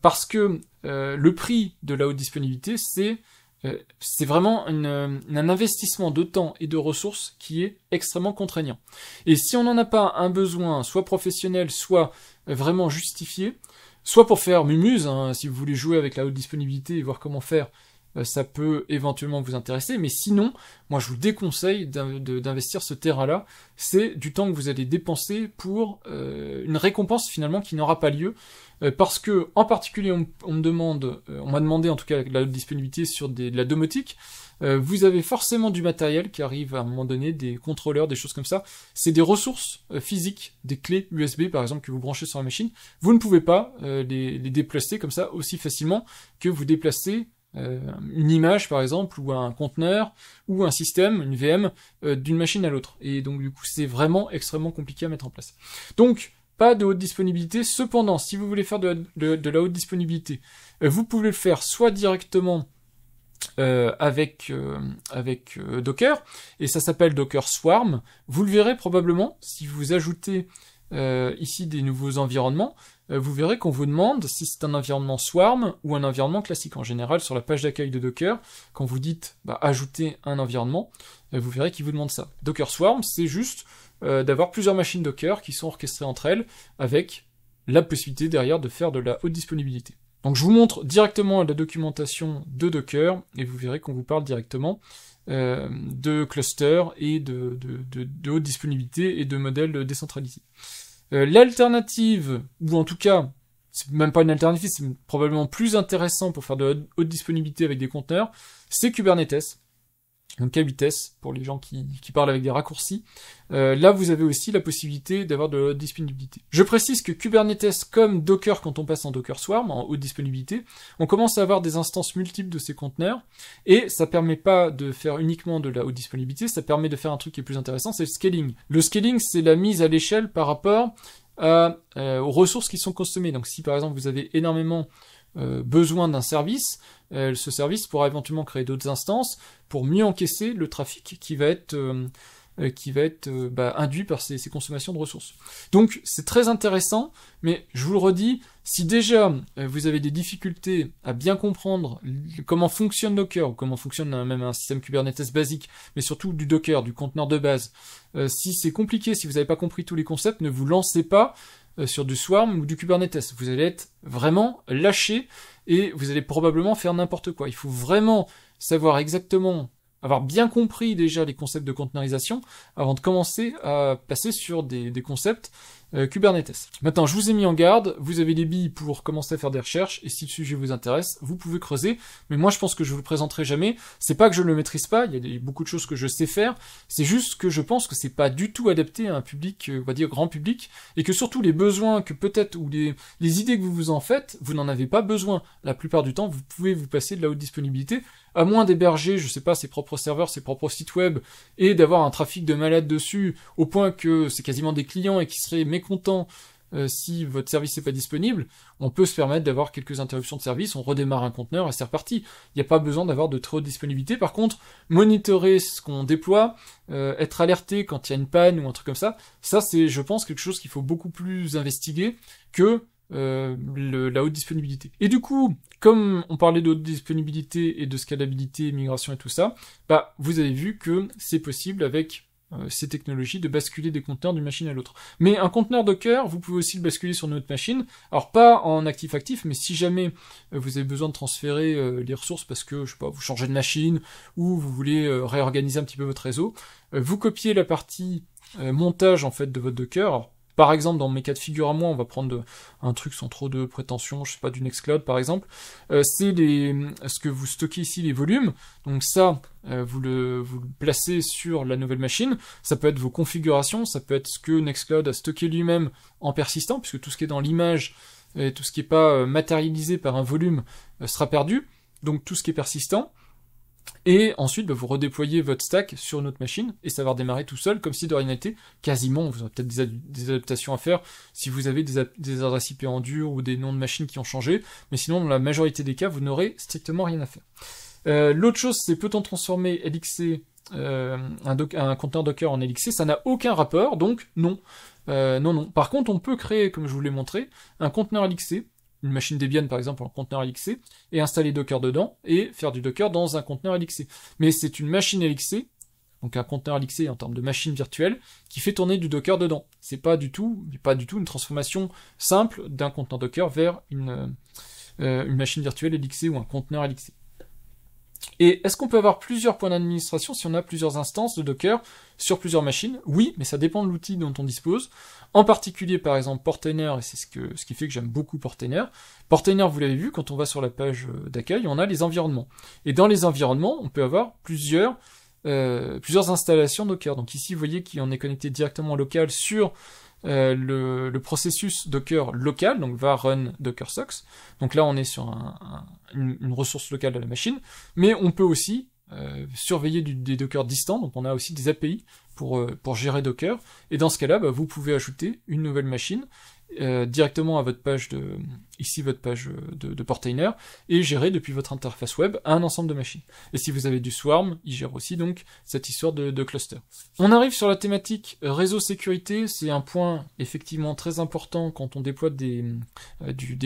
parce que le prix de la haute disponibilité, c'est vraiment un investissement de temps et de ressources qui est extrêmement contraignant. Et si on n'en a pas un besoin, soit professionnel, soit vraiment justifié, soit pour faire mumuse, hein, si vous voulez jouer avec la haute disponibilité et voir comment faire, ça peut éventuellement vous intéresser, mais sinon, moi je vous déconseille d'investir ce terrain-là, c'est du temps que vous allez dépenser pour une récompense finalement qui n'aura pas lieu, parce que, en particulier, on m'a demandé en tout cas la haute disponibilité sur de la domotique, vous avez forcément du matériel qui arrive à un moment donné, des contrôleurs, des choses comme ça, c'est des ressources physiques, des clés USB par exemple que vous branchez sur la machine, vous ne pouvez pas les déplacer comme ça aussi facilement que vous déplacez une image par exemple, ou un conteneur, ou un système, une VM, d'une machine à l'autre. Et donc du coup c'est vraiment extrêmement compliqué à mettre en place. Donc pas de haute disponibilité, cependant si vous voulez faire de la haute disponibilité, vous pouvez le faire soit directement avec Docker, et ça s'appelle Docker Swarm. Vous le verrez probablement, si vous ajoutez ici des nouveaux environnements, vous verrez qu'on vous demande si c'est un environnement Swarm ou un environnement classique. En général, sur la page d'accueil de Docker, quand vous dites ajouter un environnement, vous verrez qu'il vous demande ça. Docker Swarm, c'est juste d'avoir plusieurs machines Docker qui sont orchestrées entre elles, avec la possibilité derrière de faire de la haute disponibilité. Donc je vous montre directement la documentation de Docker, et vous verrez qu'on vous parle directement de cluster et de haute disponibilité et de modèles décentralisés. L'alternative, ou en tout cas, c'est même pas une alternative, c'est probablement plus intéressant pour faire de la haute disponibilité avec des conteneurs, c'est Kubernetes. Donc K8S, pour les gens qui parlent avec des raccourcis. Là, vous avez aussi la possibilité d'avoir de la haute disponibilité. Je précise que Kubernetes, comme Docker quand on passe en Docker Swarm, en haute disponibilité, on commence à avoir des instances multiples de ces conteneurs, et ça permet pas de faire uniquement de la haute disponibilité, ça permet de faire un truc qui est plus intéressant, c'est le scaling. Le scaling, c'est la mise à l'échelle par rapport aux ressources qui sont consommées. Donc si par exemple vous avez énormément besoin d'un service, ce service pourra éventuellement créer d'autres instances pour mieux encaisser le trafic qui va être induit par ces consommations de ressources. Donc c'est très intéressant, mais je vous le redis, si déjà vous avez des difficultés à bien comprendre comment fonctionne Docker, ou comment fonctionne même un système Kubernetes basique, mais surtout du Docker, du conteneur de base, si c'est compliqué, si vous n'avez pas compris tous les concepts, ne vous lancez pas sur du Swarm ou du Kubernetes. Vous allez être vraiment lâché et vous allez probablement faire n'importe quoi. Il faut vraiment savoir exactement, avoir bien compris déjà les concepts de containerisation avant de commencer à passer sur des concepts Kubernetes. Maintenant, je vous ai mis en garde, vous avez des billes pour commencer à faire des recherches, et si le sujet vous intéresse, vous pouvez creuser, mais moi je pense que je vous le présenterai jamais. C'est pas que je ne le maîtrise pas, il y a beaucoup de choses que je sais faire, c'est juste que je pense que c'est pas du tout adapté à un public, on va dire grand public, et que surtout les besoins que peut-être, ou les idées que vous vous en faites, vous n'en avez pas besoin. La plupart du temps, vous pouvez vous passer de la haute disponibilité, à moins d'héberger, je sais pas, ses propres serveurs, ses propres sites web, et d'avoir un trafic de malade dessus, au point que c'est quasiment des clients et qui seraient mécontents si votre service n'est pas disponible, on peut se permettre d'avoir quelques interruptions de service, on redémarre un conteneur et c'est reparti. Il n'y a pas besoin d'avoir de très haute disponibilité. Par contre, monitorer ce qu'on déploie, être alerté quand il y a une panne ou un truc comme ça c'est, je pense, quelque chose qu'il faut beaucoup plus investiguer que la haute disponibilité. Et du coup, comme on parlait de haute disponibilité et de scalabilité, migration et tout ça, vous avez vu que c'est possible avec ces technologies de basculer des conteneurs d'une machine à l'autre. Mais un conteneur Docker, vous pouvez aussi le basculer sur une autre machine, alors pas en actif-actif, mais si jamais vous avez besoin de transférer les ressources parce que, je sais pas, vous changez de machine, ou vous voulez réorganiser un petit peu votre réseau, vous copiez la partie montage en fait de votre Docker. Alors, par exemple, dans mes cas de figure à moi, on va prendre un truc sans trop de prétention, je sais pas, du Nextcloud par exemple, c'est ce que vous stockez ici, les volumes, donc ça, vous le placez sur la nouvelle machine, ça peut être vos configurations, ça peut être ce que Nextcloud a stocké lui-même en persistant, puisque tout ce qui est dans l'image, et tout ce qui n'est pas matérialisé par un volume sera perdu, donc tout ce qui est persistant. Et ensuite, vous redéployez votre stack sur une autre machine, et ça va redémarrer tout seul, comme si de rien n'était. Quasiment, vous aurez peut-être des adaptations à faire, si vous avez des adresses IP en dur, ou des noms de machines qui ont changé, mais sinon, dans la majorité des cas, vous n'aurez strictement rien à faire. L'autre chose, c'est peut-on transformer LXC, un conteneur Docker en LXC, ça n'a aucun rapport, donc non. Non. Par contre, on peut créer, comme je vous l'ai montré, un conteneur LXC, une machine Debian par exemple en conteneur LXC, et installer Docker dedans, et faire du Docker dans un conteneur LXC. Mais c'est une machine LXC donc un conteneur Elixir en termes de machine virtuelle, qui fait tourner du Docker dedans. C'est pas du tout une transformation simple d'un conteneur Docker vers une machine virtuelle Elixir ou un conteneur Elixir. Et est-ce qu'on peut avoir plusieurs points d'administration si on a plusieurs instances de Docker sur plusieurs machines? Oui, mais ça dépend de l'outil dont on dispose. En particulier, par exemple, Portainer, et c'est ce qui fait que j'aime beaucoup Portainer. Portainer, vous l'avez vu, quand on va sur la page d'accueil, on a les environnements. Et dans les environnements, on peut avoir plusieurs installations Docker. Donc ici, vous voyez qu'on est connecté directement local sur le processus Docker local, donc va run Docker Socks. Donc là, on est sur une ressource locale de la machine, mais on peut aussi surveiller des Docker distants, donc on a aussi des API pour gérer Docker, et dans ce cas-là, vous pouvez ajouter une nouvelle machine directement à votre page de Portainer, et gérer depuis votre interface web un ensemble de machines. Et si vous avez du Swarm, il gère aussi donc cette histoire de cluster. On arrive sur la thématique réseau sécurité, c'est un point effectivement très important quand on déploie des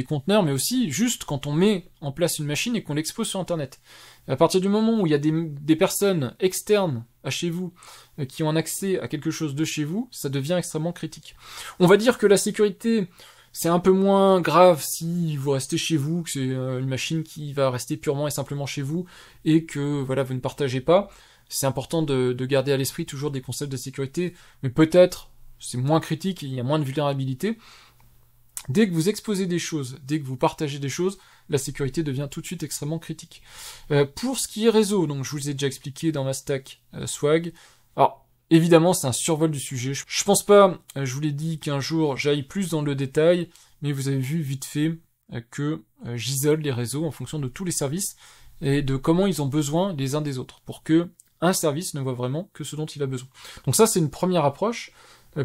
conteneurs, mais aussi juste quand on met en place une machine et qu'on l'expose sur Internet. À partir du moment où il y a des personnes externes à chez vous qui ont un accès à quelque chose de chez vous, ça devient extrêmement critique. On va dire que la sécurité, c'est un peu moins grave si vous restez chez vous, que c'est une machine qui va rester purement et simplement chez vous, et que voilà, vous ne partagez pas. C'est important de garder à l'esprit toujours des concepts de sécurité, mais peut-être c'est moins critique, il y a moins de vulnérabilité. Dès que vous exposez des choses, dès que vous partagez des choses, la sécurité devient tout de suite extrêmement critique. Pour ce qui est réseau, donc je vous ai déjà expliqué dans ma stack Swag. Alors, évidemment, c'est un survol du sujet. Je pense pas, je vous l'ai dit, qu'un jour j'aille plus dans le détail, mais vous avez vu vite fait que j'isole les réseaux en fonction de tous les services et de comment ils ont besoin les uns des autres, pour que un service ne voit vraiment que ce dont il a besoin. Donc ça, c'est une première approche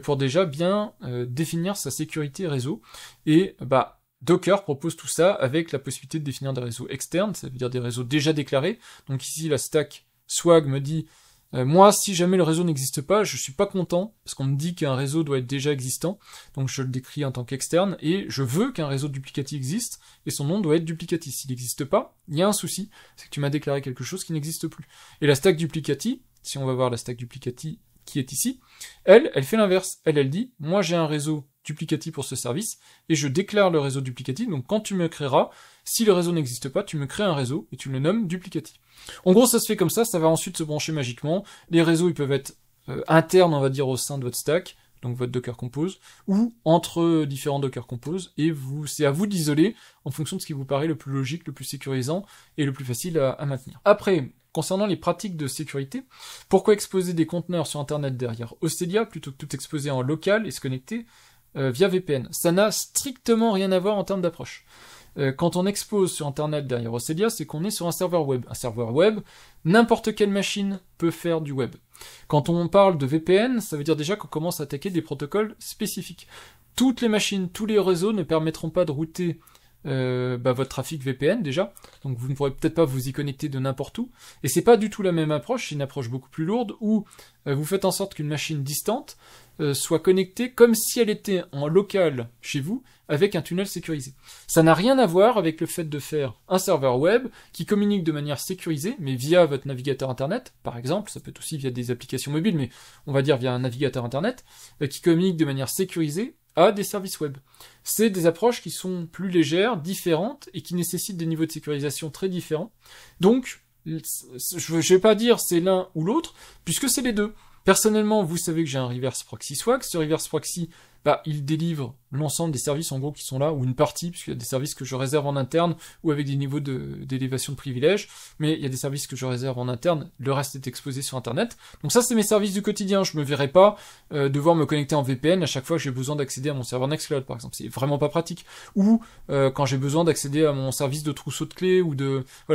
pour déjà bien définir sa sécurité réseau. Et Docker propose tout ça avec la possibilité de définir des réseaux externes, ça veut dire des réseaux déjà déclarés. Donc ici, la stack Swag me dit moi, si jamais le réseau n'existe pas, je suis pas content, parce qu'on me dit qu'un réseau doit être déjà existant, donc je le décris en tant qu'externe, et je veux qu'un réseau Duplicati existe, et son nom doit être Duplicati. S'il n'existe pas, il y a un souci, c'est que tu m'as déclaré quelque chose qui n'existe plus. Et la stack Duplicati, si on va voir la stack Duplicati qui est ici, elle fait l'inverse. Elle dit, moi j'ai un réseau Duplicati pour ce service, et je déclare le réseau Duplicati, donc quand tu me créeras, si le réseau n'existe pas, tu me crées un réseau, et tu le nommes Duplicati. En gros, ça se fait comme ça va ensuite se brancher magiquement. Les réseaux, ils peuvent être internes, on va dire, au sein de votre stack, donc votre Docker Compose, ou entre différents Docker Compose, et c'est à vous d'isoler en fonction de ce qui vous paraît le plus logique, le plus sécurisant, et le plus facile à maintenir. Après, concernant les pratiques de sécurité, pourquoi exposer des conteneurs sur Internet derrière Austelia, plutôt que tout exposer en local et se connecter via VPN? Ça n'a strictement rien à voir en termes d'approche. Quand on expose sur Internet derrière Austelia, c'est qu'on est sur un serveur web. Un serveur web, n'importe quelle machine peut faire du web. Quand on parle de VPN, ça veut dire déjà qu'on commence à attaquer des protocoles spécifiques. Toutes les machines, tous les réseaux ne permettront pas de router votre trafic VPN déjà, donc vous ne pourrez peut-être pas vous y connecter de n'importe où, et c'est pas du tout la même approche, c'est une approche beaucoup plus lourde, où vous faites en sorte qu'une machine distante soit connectée comme si elle était en local chez vous, avec un tunnel sécurisé. Ça n'a rien à voir avec le fait de faire un serveur web qui communique de manière sécurisée, mais via votre navigateur internet, par exemple, ça peut être aussi via des applications mobiles, mais on va dire via un navigateur internet, qui communique de manière sécurisée à des services web. C'est des approches qui sont plus légères, différentes, et qui nécessitent des niveaux de sécurisation très différents. Donc, je vais pas dire c'est l'un ou l'autre, puisque c'est les deux. Personnellement, vous savez que j'ai un reverse proxy Swag. Ce reverse proxy, il délivre l'ensemble des services en gros qui sont là, ou une partie, puisqu'il y a des services que je réserve en interne, ou avec des niveaux d'élévation de privilèges, mais il y a des services que je réserve en interne, le reste est exposé sur Internet. Donc ça, c'est mes services du quotidien. Je me verrai pas devoir me connecter en VPN à chaque fois que j'ai besoin d'accéder à mon serveur Nextcloud, par exemple. C'est vraiment pas pratique. Ou quand j'ai besoin d'accéder à mon service de trousseau de clés, ou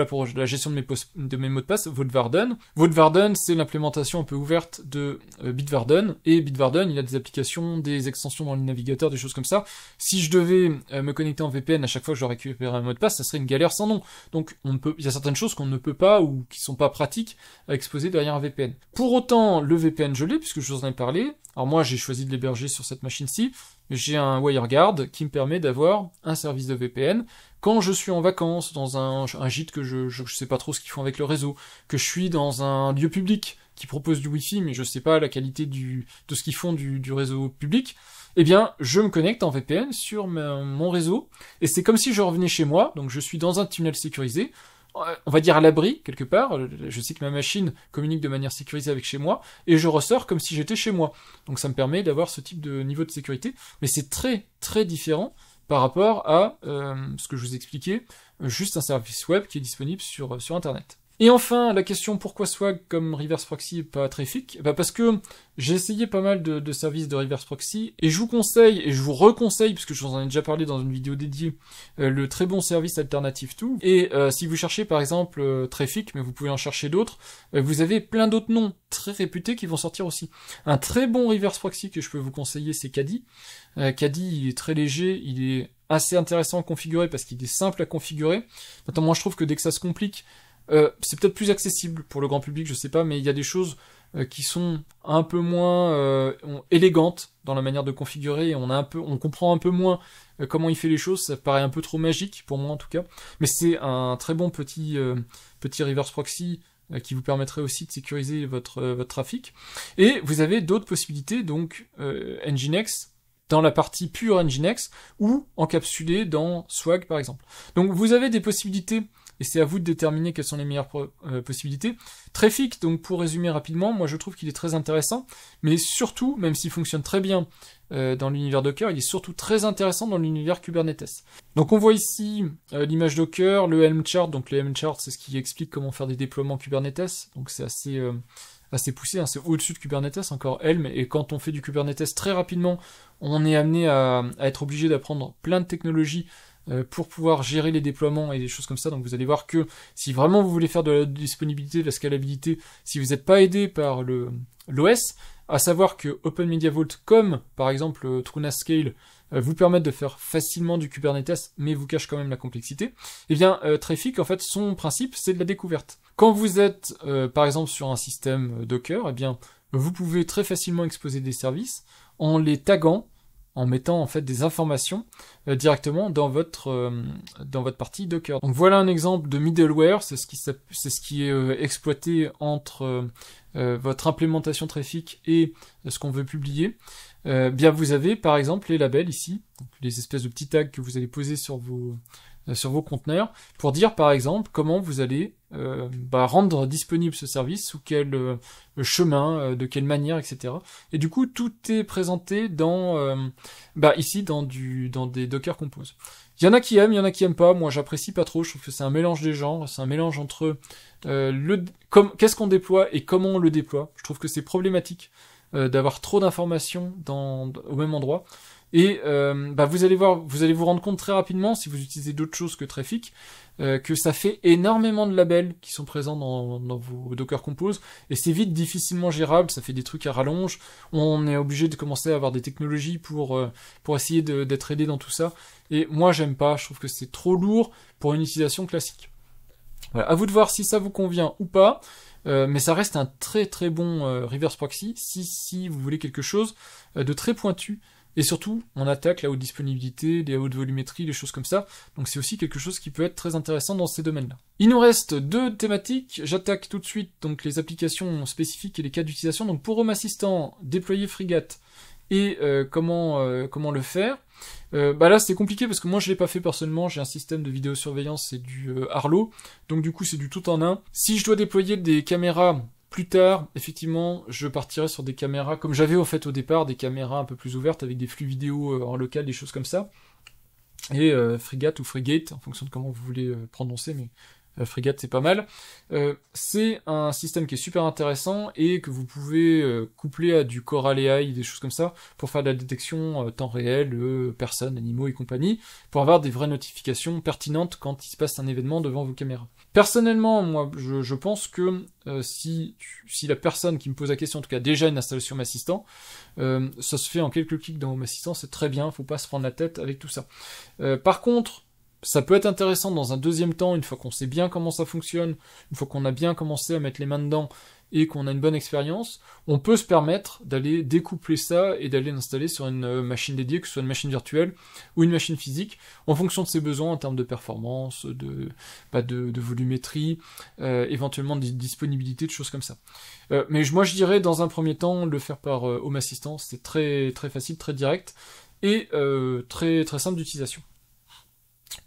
pour la gestion de mes mots de passe, Vaultwarden. Vaultwarden, c'est l'implémentation un peu ouverte de Bitwarden, et Bitwarden, il a des applications, des extensions dans le navigateur, des choses comme ça. Si je devais me connecter en VPN à chaque fois que je récupérais un mot de passe, ça serait une galère sans nom. Donc il y a certaines choses qu'on ne peut pas ou qui sont pas pratiques à exposer derrière un VPN. Pour autant, le VPN je l'ai puisque je vous en ai parlé. Alors moi j'ai choisi de l'héberger sur cette machine-ci, mais j'ai un WireGuard qui me permet d'avoir un service de VPN quand je suis en vacances dans un gîte que je sais pas trop ce qu'ils font avec le réseau, que je suis dans un lieu public qui proposent du Wi-Fi, mais je sais pas la qualité de ce qu'ils font du réseau public, eh bien, je me connecte en VPN sur mon réseau, et c'est comme si je revenais chez moi, donc je suis dans un tunnel sécurisé, on va dire à l'abri, quelque part, je sais que ma machine communique de manière sécurisée avec chez moi, et je ressors comme si j'étais chez moi. Donc ça me permet d'avoir ce type de niveau de sécurité, mais c'est très très différent par rapport à ce que je vous expliquais, juste un service web qui est disponible sur Internet. Et enfin, la question pourquoi Swag comme reverse proxy et pas Traefik, parce que j'ai essayé pas mal de services de reverse proxy, et je vous conseille, et je vous reconseille, parce que je vous en ai déjà parlé dans une vidéo dédiée, le très bon service Alternative 2. Et si vous cherchez par exemple Traefik, mais vous pouvez en chercher d'autres, vous avez plein d'autres noms très réputés qui vont sortir aussi. Un très bon reverse proxy que je peux vous conseiller, c'est Kadi. Kadi, il est très léger, il est assez intéressant à configurer parce qu'il est simple à configurer. Maintenant, moi je trouve que dès que ça se complique, c'est peut-être plus accessible pour le grand public, je sais pas, mais il y a des choses qui sont un peu moins élégantes dans la manière de configurer, et on comprend un peu moins comment il fait les choses, ça paraît un peu trop magique, pour moi en tout cas, mais c'est un très bon petit reverse proxy qui vous permettrait aussi de sécuriser votre trafic. Et vous avez d'autres possibilités, donc Nginx, dans la partie pure Nginx, ou encapsulé dans Swag par exemple. Donc vous avez des possibilités, et c'est à vous de déterminer quelles sont les meilleures possibilités. Traefik, donc pour résumer rapidement, moi je trouve qu'il est très intéressant, mais surtout, même s'il fonctionne très bien dans l'univers Docker, il est surtout très intéressant dans l'univers Kubernetes. Donc on voit ici l'image Docker, le Helm chart, donc le Helm chart c'est ce qui explique comment faire des déploiements Kubernetes, donc c'est assez poussé, hein, c'est au-dessus de Kubernetes, encore Helm, et quand on fait du Kubernetes très rapidement, on est amené à être obligé d'apprendre plein de technologies pour pouvoir gérer les déploiements et des choses comme ça. Donc vous allez voir que si vraiment vous voulez faire de la disponibilité, de la scalabilité, si vous n'êtes pas aidé par l'OS, à savoir que Open Media Vault, comme par exemple TrueNAS vous permettent de faire facilement du Kubernetes, mais vous cache quand même la complexité, eh bien Traefik, en fait, son principe, c'est de la découverte. Quand vous êtes, par exemple, sur un système Docker, eh bien, vous pouvez très facilement exposer des services en les taguant, en mettant en fait des informations directement dans votre partie Docker. Donc voilà un exemple de middleware, c'est ce qui est exploité entre votre implémentation Traefik et ce qu'on veut publier. Bien vous avez par exemple les labels ici, donc les espèces de petits tags que vous allez poser sur vos conteneurs, pour dire par exemple comment vous allez rendre disponible ce service, sous quel chemin, de quelle manière, etc. Et du coup, tout est présenté ici dans des Docker Compose. Il y en a qui aiment, il y en a qui aiment pas. Moi, j'apprécie pas trop. Je trouve que c'est un mélange des genres. C'est un mélange entre qu'est-ce qu'on déploie et comment on le déploie. Je trouve que c'est problématique d'avoir trop d'informations au même endroit. Et vous allez vous rendre compte très rapidement, si vous utilisez d'autres choses que Traefik, que ça fait énormément de labels qui sont présents dans vos Docker Compose, et c'est vite difficilement gérable, ça fait des trucs à rallonge, on est obligé de commencer à avoir des technologies pour essayer d'être aidé dans tout ça, et moi j'aime pas, je trouve que c'est trop lourd pour une utilisation classique. Voilà, à vous de voir si ça vous convient ou pas, mais ça reste un très très bon reverse proxy, si vous voulez quelque chose de très pointu. Et surtout, on attaque la haute disponibilité, les hautes volumétries, les choses comme ça. Donc c'est aussi quelque chose qui peut être très intéressant dans ces domaines-là. Il nous reste 2 thématiques. J'attaque tout de suite donc les applications spécifiques et les cas d'utilisation. Donc pour Home Assistant, déployer Frigate et comment le faire. Là c'est compliqué parce que moi je l'ai pas fait personnellement. J'ai un système de vidéosurveillance, c'est du Arlo. Donc du coup c'est du tout en un. Si je dois déployer des caméras plus tard, effectivement, je partirai sur des caméras, comme j'avais au fait au départ, des caméras un peu plus ouvertes, avec des flux vidéo en local, des choses comme ça. Et Frigate ou Frigate, en fonction de comment vous voulez prononcer, mais Frigate c'est pas mal. C'est un système qui est super intéressant et que vous pouvez coupler à du Coral AI, des choses comme ça, pour faire de la détection temps réel, personnes, animaux et compagnie, pour avoir des vraies notifications pertinentes quand il se passe un événement devant vos caméras. Personnellement, moi, je pense que si la personne qui me pose la question, en tout cas, a déjà une installation Home Assistant, ça se fait en quelques clics dans Home Assistant, c'est très bien, faut pas se prendre la tête avec tout ça. Par contre, ça peut être intéressant dans un deuxième temps, une fois qu'on sait bien comment ça fonctionne, une fois qu'on a bien commencé à mettre les mains dedans, et qu'on a une bonne expérience, on peut se permettre d'aller découpler ça et d'aller l'installer sur une machine dédiée, que ce soit une machine virtuelle ou une machine physique, en fonction de ses besoins en termes de performance, de volumétrie, éventuellement de disponibilité, de choses comme ça. Mais moi je dirais dans un premier temps le faire par Home Assistant, c'est très très facile, très direct et très très simple d'utilisation.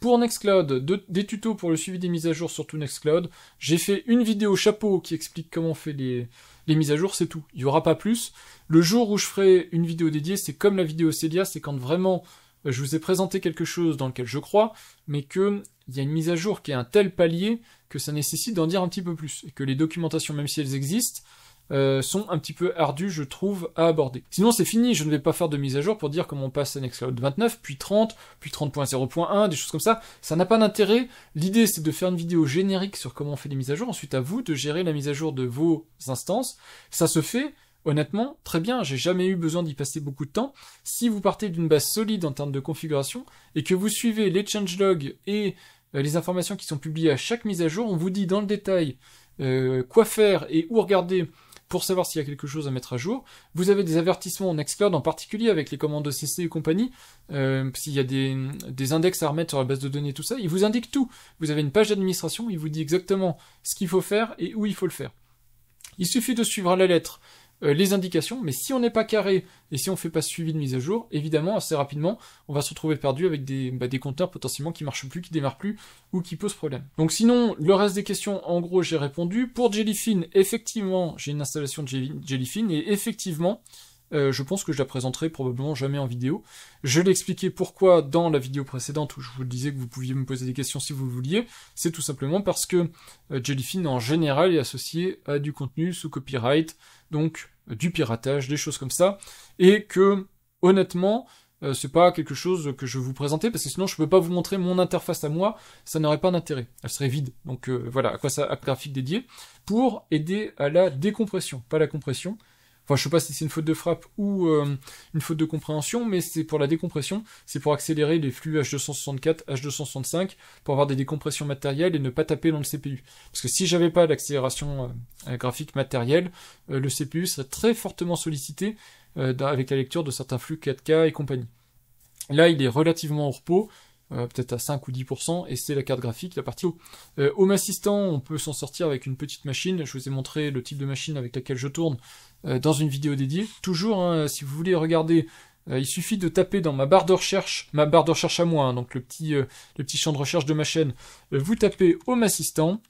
Pour Nextcloud, des tutos pour le suivi des mises à jour sur tout Nextcloud. J'ai fait une vidéo chapeau qui explique comment on fait les mises à jour, c'est tout. Il n'y aura pas plus. Le jour où je ferai une vidéo dédiée, c'est comme la vidéo Celia, c'est quand vraiment je vous ai présenté quelque chose dans lequel je crois, mais qu'il y a une mise à jour qui est un tel palier que ça nécessite d'en dire un petit peu plus. Et que les documentations, même si elles existent, sont un petit peu ardues, je trouve, à aborder. Sinon, c'est fini, je ne vais pas faire de mise à jour pour dire comment on passe à Nextcloud 29, puis 30, puis 30.0.1, des choses comme ça. Ça n'a pas d'intérêt. L'idée, c'est de faire une vidéo générique sur comment on fait les mises à jour. Ensuite, à vous de gérer la mise à jour de vos instances. Ça se fait, honnêtement, très bien. J'ai jamais eu besoin d'y passer beaucoup de temps. Si vous partez d'une base solide en termes de configuration, et que vous suivez les changelogs et les informations qui sont publiées à chaque mise à jour, on vous dit dans le détail quoi faire et où regarder pour savoir s'il y a quelque chose à mettre à jour. Vous avez des avertissements en Nextcloud, en particulier avec les commandes CC et compagnie, s'il y a des index à remettre sur la base de données, tout ça, il vous indique tout. Vous avez une page d'administration, il vous dit exactement ce qu'il faut faire et où il faut le faire. Il suffit de suivre à la lettre les indications, mais si on n'est pas carré et si on fait pas suivi de mise à jour, évidemment, assez rapidement, on va se retrouver perdu avec des compteurs potentiellement qui marchent plus, qui démarrent plus, ou qui posent problème. Donc sinon, le reste des questions, en gros, j'ai répondu. Pour Jellyfin, effectivement, j'ai une installation de Jellyfin, et effectivement, je pense que je la présenterai probablement jamais en vidéo. Je l'ai expliqué pourquoi dans la vidéo précédente où je vous disais que vous pouviez me poser des questions si vous le vouliez. C'est tout simplement parce que Jellyfin en général est associé à du contenu sous copyright, donc du piratage, des choses comme ça, et que honnêtement c'est pas quelque chose que je vais vous présenter parce que sinon je peux pas vous montrer mon interface à moi, ça n'aurait pas d'intérêt, elle serait vide. Donc voilà, à quoi ça, à graphique dédié pour aider à la décompression, pas la compression. Enfin, je sais pas si c'est une faute de frappe ou une faute de compréhension, mais c'est pour la décompression, c'est pour accélérer les flux H264, H265, pour avoir des décompressions matérielles et ne pas taper dans le CPU. Parce que si j'avais pas d'accélération graphique matérielle, le CPU serait très fortement sollicité avec la lecture de certains flux 4K et compagnie. Là, il est relativement au repos, peut-être à 5 ou 10%, et c'est la carte graphique, la partie haut. Home Assistant, on peut s'en sortir avec une petite machine, je vous ai montré le type de machine avec laquelle je tourne dans une vidéo dédiée. Toujours, hein, si vous voulez regarder, il suffit de taper dans ma barre de recherche à moi, hein, donc le petit champ de recherche de ma chaîne, vous tapez Home Assistant,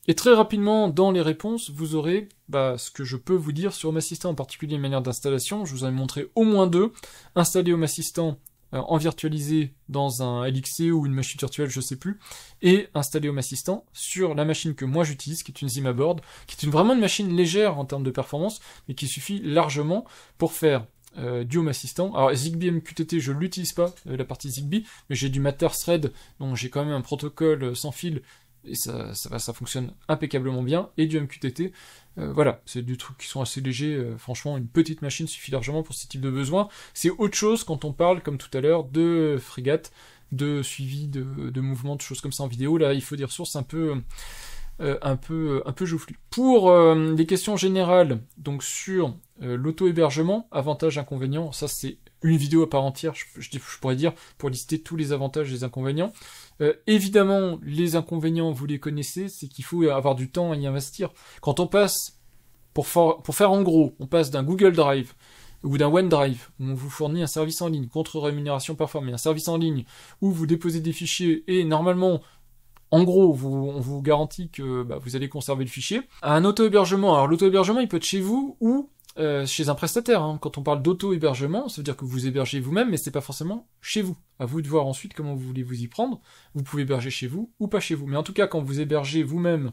et très rapidement, dans les réponses, vous aurez ce que je peux vous dire sur Home Assistant, en particulier une manière d'installation. Je vous en ai montré au moins 2. Installer Home Assistant en virtualisé dans un LXC ou une machine virtuelle, je sais plus, et installer Home Assistant sur la machine que moi j'utilise, qui est une Zimaboard, qui est vraiment une machine légère en termes de performance, mais qui suffit largement pour faire du Home Assistant. Alors Zigbee MQTT, je l'utilise pas, la partie Zigbee, mais j'ai du Matter Thread, donc j'ai quand même un protocole sans fil, et ça fonctionne impeccablement bien, et du MQTT. Voilà, c'est des trucs qui sont assez légers, franchement, une petite machine suffit largement pour ce type de besoin. C'est autre chose quand on parle, comme tout à l'heure, de frégate, de suivi de mouvements, de choses comme ça en vidéo. Là, il faut des ressources un peu joufflues. Pour les questions générales, donc sur l'auto-hébergement, avantages, inconvénients, ça c'est une vidéo à part entière, je pourrais dire, pour lister tous les avantages et les inconvénients. Évidemment, les inconvénients, vous les connaissez, c'est qu'il faut avoir du temps à y investir. Quand on passe, pour faire en gros, on passe d'un Google Drive ou d'un OneDrive, où on vous fournit un service en ligne, contre rémunération performée, un service en ligne, où vous déposez des fichiers, et normalement, en gros, on vous garantit que vous allez conserver le fichier, à un auto-hébergement. Alors l'auto-hébergement, il peut être chez vous ou chez un prestataire, hein. Quand on parle d'auto-hébergement, ça veut dire que vous hébergez vous-même, mais c'est pas forcément chez vous. À vous de voir ensuite comment vous voulez vous y prendre. Vous pouvez héberger chez vous ou pas chez vous. Mais en tout cas, quand vous hébergez vous-même